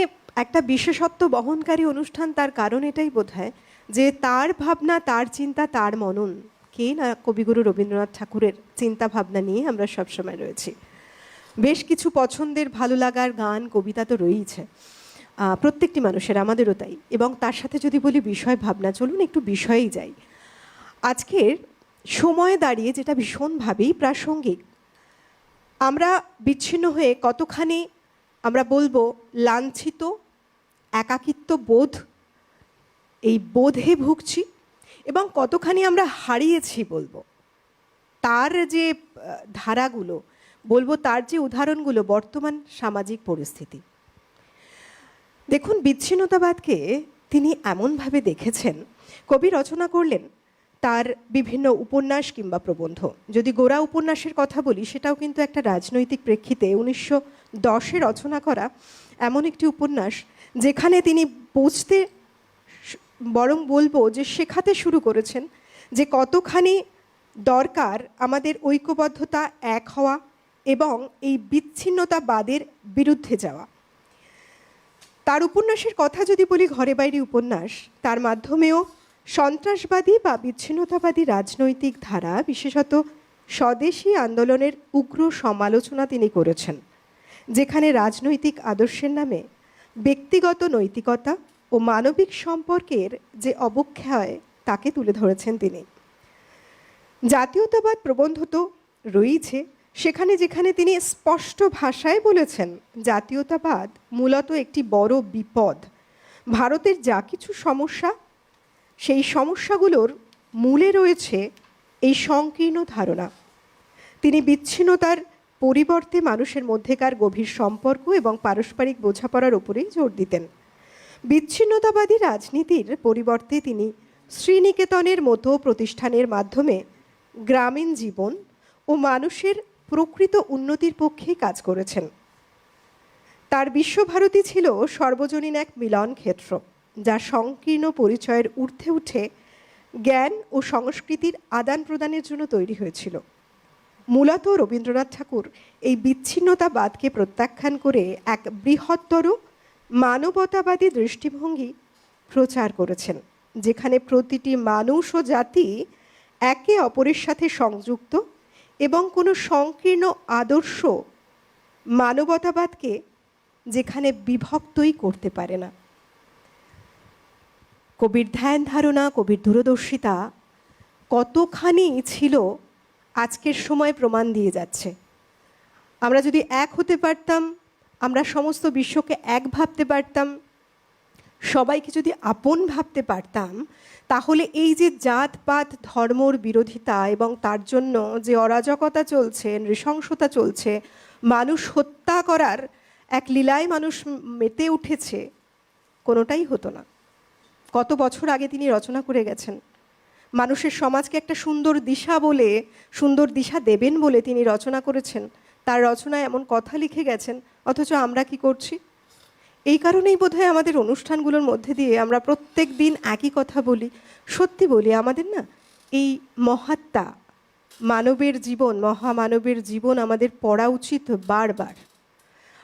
একটা বিশেষত্ব বহনকারী অনুষ্ঠান। তার কারণ এটাই বোধহয় যে তার ভাবনা, তার চিন্তা, তার মনন, কে না কবিগুরু রবীন্দ্রনাথ ঠাকুরের চিন্তা ভাবনা নিয়ে আমরা সবসময় রয়েছি। বেশ কিছু পছন্দের ভালো লাগার গান, কবিতা তো রয়েইছে প্রত্যেকটি মানুষের, আমাদেরও তাই। এবং তার সাথে যদি বলি বিষয় ভাবনা, চলুন একটু বিষয়েই যাই। আজকের সময়ে দাঁড়িয়ে যেটা ভীষণভাবেই প্রাসঙ্গিক, আমরা বিচ্ছিন্ন হয়ে কতখানি আমরা বলবো লাঞ্ছিত, একাকিত্ব বোধ, এই বোধে ভুগছি, এবং কতখানি আমরা হারিয়েছি বলবো। তার যে ধারাগুলো বলবো, তার যে উদাহরণগুলো বর্তমান সামাজিক পরিস্থিতি। দেখুন, বিচ্ছিন্নতাবাদকে তিনি এমনভাবে দেখেছেন, কবি রচনা করলেন তার বিভিন্ন উপন্যাস কিংবা প্রবন্ধ। যদি গোরা উপন্যাসের কথা বলি, সেটাও কিন্তু একটা রাজনৈতিক প্রেক্ষিতে 1910-এ রচনা করা এমন একটি উপন্যাস, যেখানে তিনি বুঝতে, বরং বলবো যে শেখাতে শুরু করেছেন যে কতখানি দরকার আমাদের ঐক্যবদ্ধতা, এক হওয়া এবং এই বিচ্ছিন্নতাবাদের বিরুদ্ধে যাওয়া। তার উপন্যাসের কথা যদি বলি, ঘরে বাইরে উপন্যাস, তার মাধ্যমেও সন্ত্রাসবাদী বা বিচ্ছিন্নতাবাদী রাজনৈতিক ধারা, বিশেষত স্বদেশী আন্দোলনের উগ্র সমালোচনা তিনি করেছেন, যেখানে রাজনৈতিক আদর্শের নামে ব্যক্তিগত নৈতিকতা ও মানবিক সম্পর্কের যে অবক্ষয় তাকে তুলে ধরেছেন তিনি। জাতীয়তাবাদ প্রবন্ধ তো রয়েছে, সেখানে যেখানে তিনি স্পষ্ট ভাষায় বলেছেন জাতীয়তাবাদ মূলত একটি বড় বিপদ। ভারতের যা কিছু সমস্যা, সেই সমস্যাগুলোর মূলে রয়েছে এই সংকীর্ণ ধারণা। তিনি বিচ্ছিন্নতার পরিবর্তে মানুষের মধ্যেকার গভীর সম্পর্ক এবং পারস্পরিক বোঝাপড়ার উপরেই জোর দিতেন। বিচ্ছিন্নতাবাদী রাজনীতির পরিবর্তে তিনি শ্রীনিকেতনের মতো প্রতিষ্ঠানের মাধ্যমে গ্রামীণ জীবন ও মানুষের প্রকৃত উন্নতির পক্ষে কাজ করেছেন। তার বিশ্বভারতী ছিল সর্বজনীন এক মিলন ক্ষেত্র, যা সংকীর্ণ পরিচয়ের ঊর্ধ্বে উঠে জ্ঞান ও সংস্কৃতির আদান প্রদানের জন্য তৈরি হয়েছিল। মূলত রবীন্দ্রনাথ ঠাকুর এই বিচ্ছিন্নতাবাদকে প্রত্যাখ্যান করে এক বৃহত্তর মানবতাবাদী দৃষ্টিভঙ্গি প্রচার করেছেন, যেখানে প্রতিটি মানুষ ও জাতি একে অপরের সাথে সংযুক্ত এবং কোনো সংকীর্ণ আদর্শ মানবতাবাদকে যেখানে বিভক্তই করতে পারে না। কবির ধ্যান ধারণা, কবির দূরদর্শিতা কতখানি ছিল আজকের সময় প্রমাণ দিয়ে যাচ্ছে। আমরা যদি এক হতে পারতাম, আমরা সমস্ত বিশ্বকে এক ভাবতে পারতাম, সবাইকে যদি আপন ভাবতে পারতাম, তাহলে এই যে জাতপাত ধর্মর বিরোধিতা এবং তার জন্য যে অরাজকতা চলছে, নৃশংসতা চলছে, মানুষ হত্যা করার এক লীলায় মানুষ মেতে উঠেছে, কোনোটাই হতো না। কত বছর আগে তিনি রচনা করে গেছেন। মানুষের সমাজকে একটা সুন্দর দিশা বলে, সুন্দর দিশা দেবেন বলে তিনি রচনা করেছেন। তার রচনায় এমন কথা লিখে গেছেন, অথচ আমরা কি করছি? এই কারণেই বোধহয় আমাদের অনুষ্ঠানগুলোর মধ্যে দিয়ে আমরা প্রত্যেক দিন একই কথা বলি। সত্যি বলি, আমাদের না এই মহাত্মা মানবের জীবন, মহামানবের জীবন আমাদের পড়া উচিত বারবার।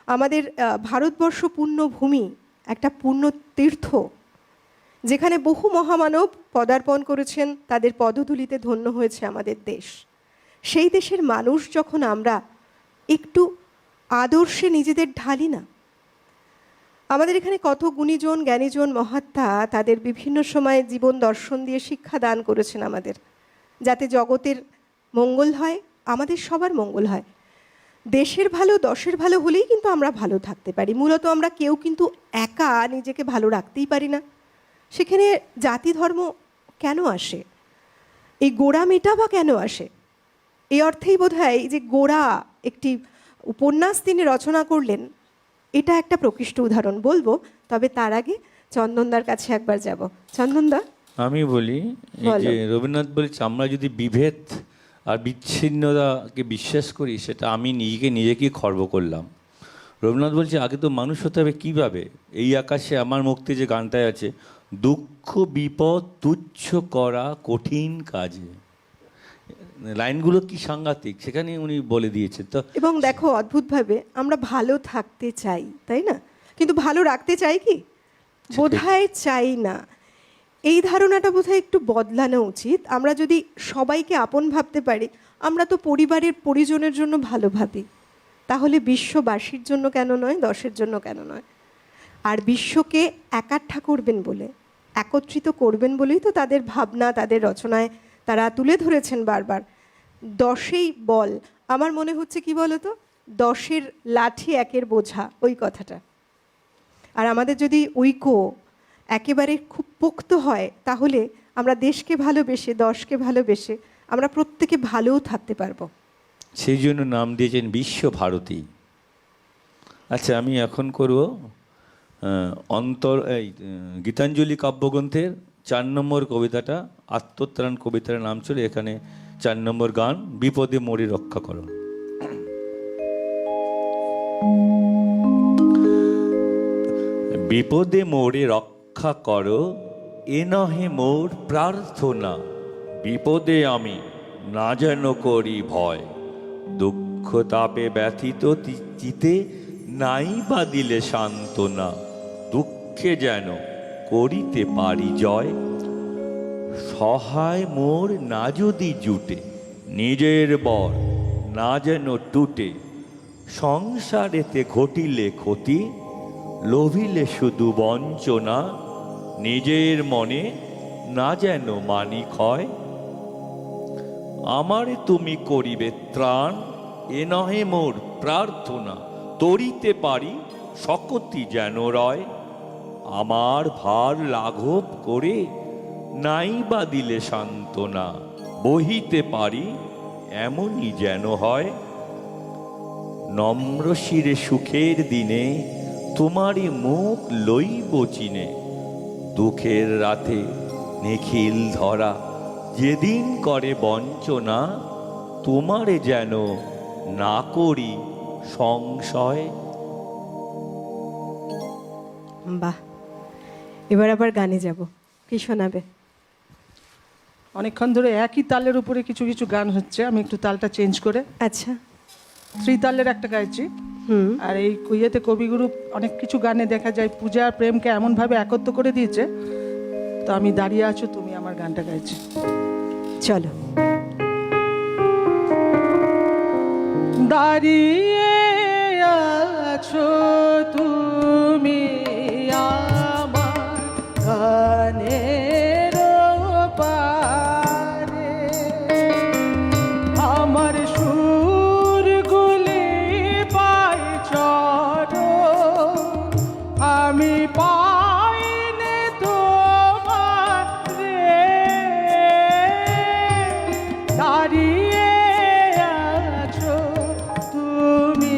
আমাদের ভারতবর্ষ পুণ্যভূমি, একটা পুণ্য তীর্থ, যেখানে বহু মহামানব পদার্পণ করেছেন, তাদের পদধূলিতে ধন্য হয়েছে আমাদের দেশ। সেই দেশের মানুষ যখন আমরা একটু আদর্শে নিজেদের ঢালি না, আমাদের এখানে কত গুণীজন, জ্ঞানীজন, মহাত্মা তাদের বিভিন্ন সময় জীবন দর্শন দিয়ে শিক্ষা দান করেছেন আমাদের, যাতে জগতের মঙ্গল হয়, আমাদের সবার মঙ্গল হয়। দেশের ভালো, দশের ভালো হলেই কিন্তু আমরা ভালো থাকতে পারি। মূলত আমরা কেউ কিন্তু একা নিজেকে ভালো রাখতেই পারি না। সেখানে জাতি ধর্ম কেন আসে? এই গোঁড়ামিটা বা কেন আসে? এই অর্থেই বোধহয় যে গোঁড়া একটি উপন্যাস তিনি রচনা করলেন, এটা একটা প্রকৃষ্ট উদাহরণ বলবো। তবে তার আগে চন্দনদার কাছে একবার যাব। চন্দনদা, আমি বলি, এই যে রবীন্দ্রনাথ বলেছে আমরা যদি বিভেদ আর বিচ্ছিন্নতাকে বিশ্বাস করি, সেটা আমি নিজেকেই খর্ব করলাম। রবীন্দ্রনাথ বলছে আগে তো মানুষ হতে হবে কীভাবে? এই আকাশে আমার মুক্তি যে গানটায় আছে, দুঃখ বিপদ তুচ্ছ করা কঠিন কাজে। লাইনগুলো কি সাংঘাতিক, সেখানে উনি বলে দিয়েছেন। তো এবং দেখো অদ্ভুতভাবে আমরা ভালো থাকতে চাই, তাই না? কিন্তু ভালো রাখতে চাই কি? বোধহয় চাই না। এই ধারণাটা বোধহয় একটু বদলানো উচিত। আমরা যদি সবাইকে আপন ভাবতে পারি, আমরা তো পরিবারের পরিজনের জন্য ভালো ভাবি, তাহলে বিশ্ববাসীর জন্য কেন নয়, দশের জন্য কেন নয়? আর বিশ্বকে একাঠা করবেন বলে, একত্রিত করবেন বলেই তো তাদের ভাবনা, তাদের রচনায় তারা তুলে ধরেছেন বারবার। দশেই বল, আমার মনে হচ্ছে কি বলো তো, দশের লাঠি একের বোঝা, ওই কথাটা। আর আমাদের যদি ঐক্য একেবারে খুব পোক্ত হয়, তাহলে আমরা দেশকে ভালোবেসে, দশকে ভালোবেসে আমরা প্রত্যেকে ভালোও থাকতে পারবো। সেই জন্য নাম দিয়েছেন বিশ্বভারতী। আচ্ছা, আমি এখন করব গীতাঞ্জলি কাব্যগ্রন্থের 4 নম্বর কবিতাটা, আত্মত্রাণ কবিতার নাম ছিল। এখানে 4 নম্বর গান, বিপদে মোরে রক্ষা করো। বিপদে মোরে রক্ষা করো, এ নহে মোর প্রার্থনা। বিপদে আমি না যেন করি ভয়, দুঃখ তাপে ব্যথিত চিতে নাই বা দিলে সান্ত্বনা। দুঃখে যেন করিতে পারি জয়, সহায় মোর না যদি জুটে, নিজের বর না যেন টুটে। সংসারেতে ঘটিলে ক্ষতি, লোভিলে শুধু বঞ্চনা। নিজের মনে না যেন মানি ক্ষয়, আমারে তুমি করিবে ত্রাণ। এ নহে মোর প্রার্থনা, তরিতে পারি শকতি যেন রয়। আমার ভার লাঘব করে নাই বা দিলে সান্ত্বনা। বহিতে পারি এমনই যেন হয়, নম্র শিরে সুখের দিনে তোমারই মুখ লইব চিনে। দুঃখের রাতে নিখিল ধরা যেদিন করে বঞ্চনা, তোমারে যেন না করি সংশয়। বাহ, এবার আবার গানে যাব। কি শোনাবে? অনেকক্ষণ ধরে একই তালের উপরে কিছু কিছু গান হচ্ছে, আমি একটু তালটা চেঞ্জ করে আচ্ছা, 3 তালের একটা গাইছি। আর এই ইয়েতে কবিগুরু অনেক কিছু গানে দেখা যায় পূজা আর প্রেমকে এমনভাবে একত্র করে দিয়েছে। তো আমি দাঁড়িয়ে আছো তুমি আমার গানটা গাইছি। চলো। দাঁড়িয়ে আছো তুমি আমার গানের পারে, আমার সুরগুলি পাই চরণ, আমি পাইনে তোমারে। দাঁড়িয়ে আছো তুমি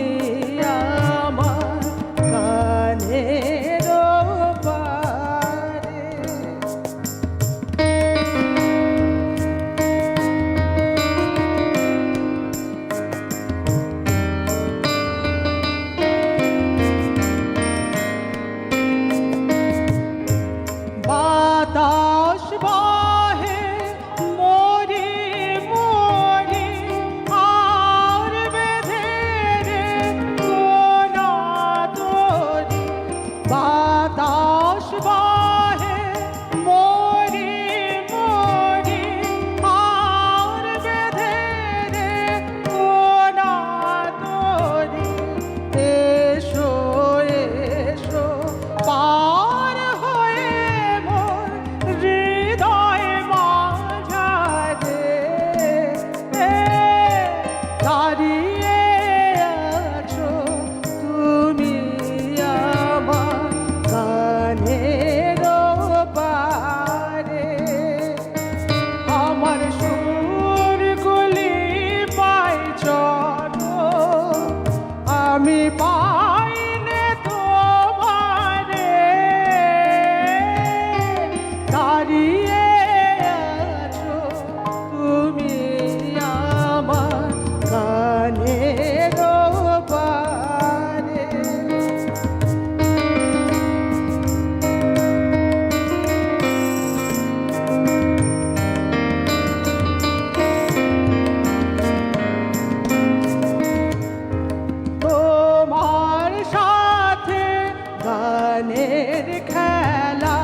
গানের খেলা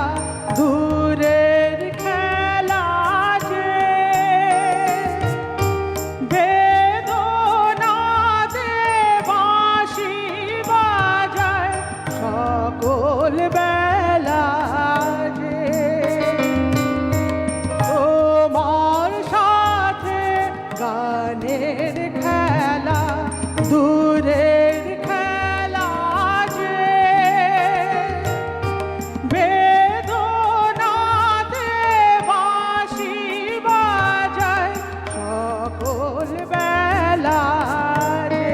দূরের খেলা যে বেদনাতে বাঁশি বাজায় সকল বেলা যে তোমার সাথে গানের খেলা দূরের খেলা যে বেদনাতে বাঁশি বাজায় সকল বেলা রে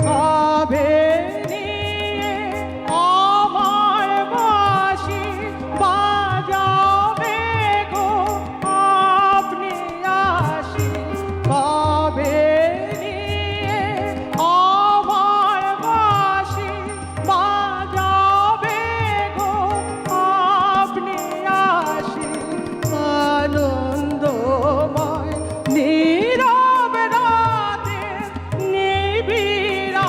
কবে নিয়ে আমার বাঁশি বাজাবে গো আপনি আসি কবে নিয়ে আমার বাঁশি বাজাবে গো আপনি আসি আনন্দময় নীরব রাতে নিবিড়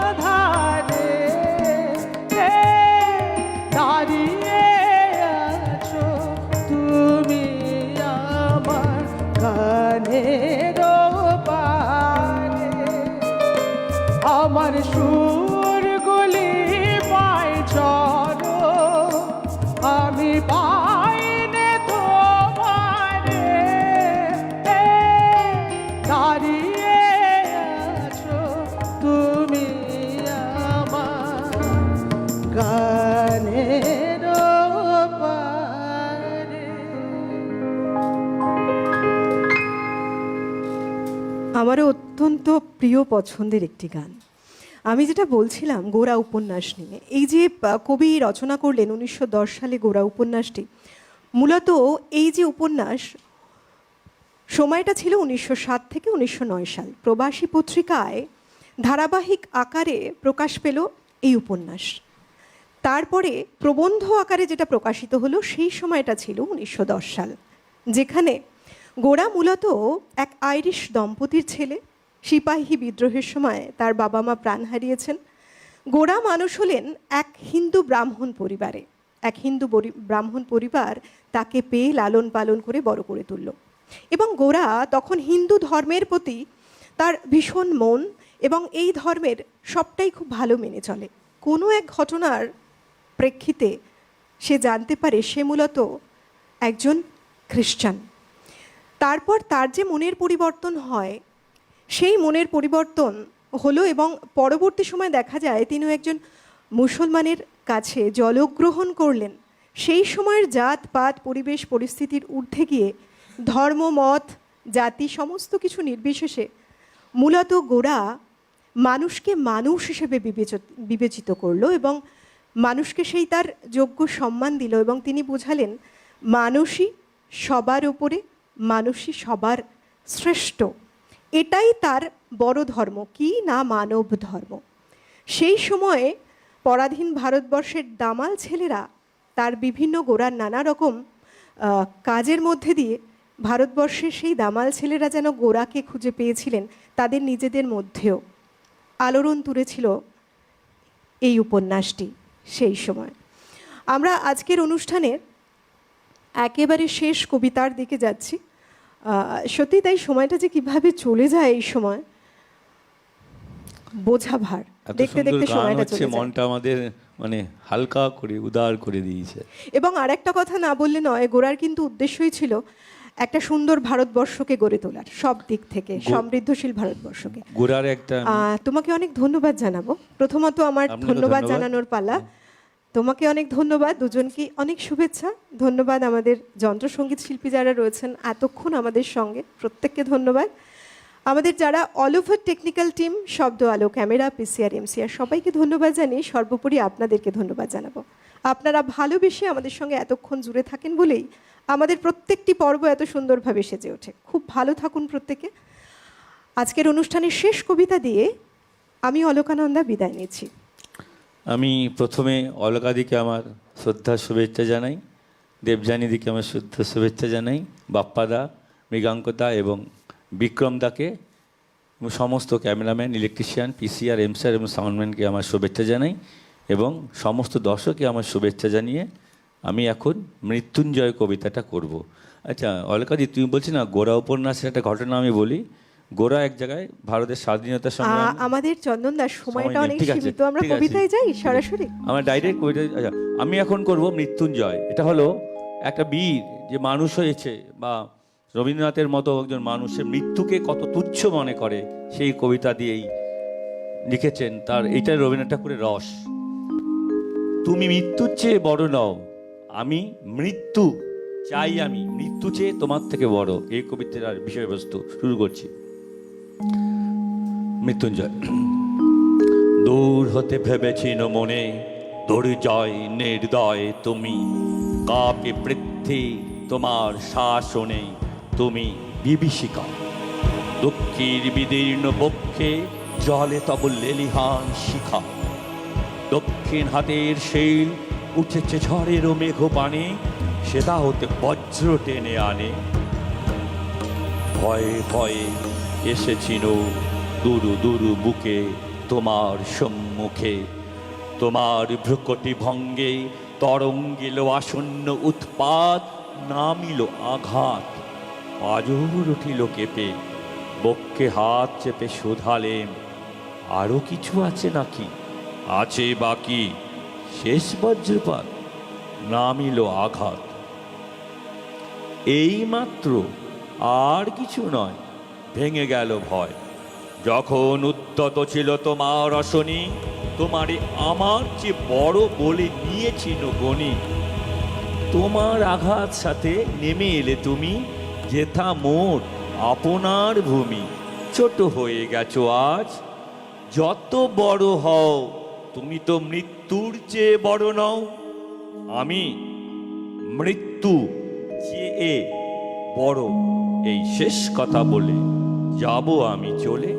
আধারে দাঁড়িয়ে আছো তুমি আমার গানের পারে আমার সুরগুলি পাই চলো আমি পাইনে তোমারে দাঁড়িয়ে আছো তুমি আমার গানের পারে। আমারও অত্যন্ত প্রিয় পছন্দের একটি গান। আমি যেটা বলছিলাম গোরা উপন্যাস নিয়ে, এই যে কবি রচনা করলেন 1910 সালে গোরা উপন্যাসটি, মূলত এই যে উপন্যাস, সময়টা ছিল 1907 থেকে 1909 সাল। প্রবাসী পত্রিকায় ধারাবাহিক আকারে প্রকাশ পেল এই উপন্যাস। তারপরে প্রবন্ধ আকারে যেটা প্রকাশিত হলো সেই সময়টা ছিল 1910 সাল, যেখানে গোরা মূলত এক আইরিশ দম্পতির ছেলে। সিপাহী বিদ্রোহের সময় তার বাবা মা প্রাণ হারিয়েছেন। গোরা মানুষ হলেন এক হিন্দু ব্রাহ্মণ পরিবারে। এক হিন্দু ব্রাহ্মণ পরিবার তাকে পেয়ে লালন পালন করে বড় করে তুলল, এবং গোরা তখন হিন্দু ধর্মের প্রতি তার ভীষণ মন, এবং এই ধর্মের সবটাই খুব ভালো মেনে চলে। কোনো এক ঘটনার প্রেক্ষিতে সে জানতে পারে সে মূলত একজন খ্রিস্টান। তারপর তার যে মনের পরিবর্তন হয়, সেই মনের পরিবর্তন হলো, এবং পরবর্তী সময় দেখা যায় তিনিও একজন মুসলমানের কাছে জলগ্রহণ করলেন। সেই সময়ের জাতপাত পরিবেশ পরিস্থিতির ঊর্ধ্বে গিয়ে ধর্ম মত জাতি সমস্ত কিছু নির্বিশেষে মূলত গোরা মানুষকে মানুষ হিসেবে বিবেচিত করলো, এবং মানুষকে সেই তার যোগ্য সম্মান দিল, এবং তিনি বোঝালেন মানুষই সবার উপরে, মানুষই সবার শ্রেষ্ঠ। এটাই তার বড় ধর্ম, কি না মানব ধর্ম। সেই সময়ে পরাধীন ভারতবর্ষের দামাল ছেলেরা তার বিভিন্ন গোরার নানা রকম কাজের মধ্যে দিয়ে ভারতবর্ষের সেই দামাল ছেলেরা যেন গোরাকে খুঁজে পেয়েছিলেন, তাদের নিজেদের মধ্যেও আলোড়ন তুলেছিল এই উপন্যাসটি সেই সময়। আমরা আজকের অনুষ্ঠানের একেবারে শেষ কবিতার দিকে যাচ্ছি। সত্যি তাই, সময়টা যে কিভাবে চলে যায় এই সময় বোঝা ভার। দেখতে দেখতে সময়টা চলে যায়, মনটা আমাদের মানে হালকা করে উদার করে দিয়েছে। এবং আরেকটা কথা না বললে নয়, গোরার কিন্তু উদ্দেশ্যই ছিল একটা সুন্দর ভারতবর্ষকে গড়ে তোলার, সব দিক থেকে সমৃদ্ধশীল ভারতবর্ষকে। গোরার একটা তোমাকে অনেক ধন্যবাদ জানাবো। প্রথমত আমার ধন্যবাদ জানানোর পালা। তোমাকে অনেক ধন্যবাদ, দুজনকে অনেক শুভেচ্ছা। ধন্যবাদ আমাদের যন্ত্রসঙ্গীত শিল্পী যারা রয়েছেন এতক্ষণ আমাদের সঙ্গে, প্রত্যেককে ধন্যবাদ। আমাদের যারা অল ওভার টেকনিক্যাল টিম, শব্দ আলো ক্যামেরা পিসিআর এমসিআর, সবাইকে ধন্যবাদ জানিয়ে সর্বোপরি আপনাদেরকে ধন্যবাদ জানাবো। আপনারা ভালোবেসে আমাদের সঙ্গে এতক্ষণ জুড়ে থাকেন বলেই আমাদের প্রত্যেকটি পর্ব এত সুন্দরভাবে সেজে ওঠে। খুব ভালো থাকুন প্রত্যেকে। আজকের অনুষ্ঠানের শেষ কবিতা দিয়ে আমি অলকানন্দা বিদায় নিচ্ছি। আমি প্রথমে অলকাদিকে আমার শ্রদ্ধা শুভেচ্ছা জানাই, দেবযানীদিকে আমার শ্রদ্ধা শুভেচ্ছা জানাই, বাপ্পাদা, মৃগাঙ্কদা এবং বিক্রমদাকে এবং সমস্ত ক্যামেরাম্যান, ইলেকট্রিশিয়ান, পিসিআর এমসিআর এবং সাউন্ডম্যানকে আমার শুভেচ্ছা জানাই। এবং সমস্ত দর্শককে আমার শুভেচ্ছা জানিয়ে আমি এখন মৃত্যুঞ্জয় কবিতাটা করব। আচ্ছা অলকাজি, তুমি বলছি না গোরা উপন্যাসের একটা ঘটনা আমি বলি। গোরা এক জায়গায় ভারতের স্বাধীনতা সংগ্রাম, আমাদের চন্দন দাস সময়টা নেই, অনেক ঠিক আছে, সীমিত, আমরা ঠিক আছে। কবিতায় যাই সরাসরি। আমার ডাইরেক্ট কবিতা, আচ্ছা আমি এখন করব মৃত্যুঞ্জয়। এটা হলো একটা বীর যে মানুষ হয়েছে, বা রবীন্দ্রনাথের মতো একজন মানুষের মৃত্যুকে কত তুচ্ছ মনে করে সেই কবিতা দিয়েই লিখেছেন। তার এইটাই রবীন্দ্রনাথ ঠাকুরের রস। তুমি মৃত্যুর চেয়ে বড় নও, আমি মৃত্যু চাই, আমি মৃত্যু চেয়ে তোমার থেকে বড়, এই কবিতার বিষয়বস্তু। শুরু করছি। মৃত্যুঞ্জয়। দূর হতে ভেবেছিল মনে, দুর্জয় নির্দয় তুমি, কাপে পৃথ্বী তোমার শাসনে, তুমি বিভীষিকা। দুঃখীর বিদীর্ণ বক্ষে জলে তব লেলিহান শিখা। দক্ষিণ হাতের শৈল উঠেছে ঝড়ের মেঘ পানে, সেটা হতে বজ্র টেনে আনে। ভয়ে ভয়ে এসেছিল দুরু দুরু বুকে তোমার সম্মুখে, তোমার ভ্রুকটি ভঙ্গে তরঙ্গিল আসন্ন উৎপাত, নামিল আঘাত। পাজর উঠিল কেঁপে, বক্ষে হাত চেপে শুধালেম, আরো কিছু আছে নাকি? আছে বাকি, শেষ বজ্রপাত, নামিল আঘাত। এই মাত্র, আর কিছু নয়, ভেঙে গেল ভয়। যখন উদ্যত ছিল তোমার রসনী, তোমারে আমার চেয়ে বড় বলে নিয়েছিল গণি। তোমার আঘাত সাথে নেমে এলে তুমি, যেথা মোর আপনার ভূমি। ছোট হয়ে গেছো আজ, যত বড় হও তুমি তো মৃত্যুর চেয়ে বড় নও। আমি মৃত্যু চেয়ে বড়, এই শেষ কথা বলে যাব আমি চলে।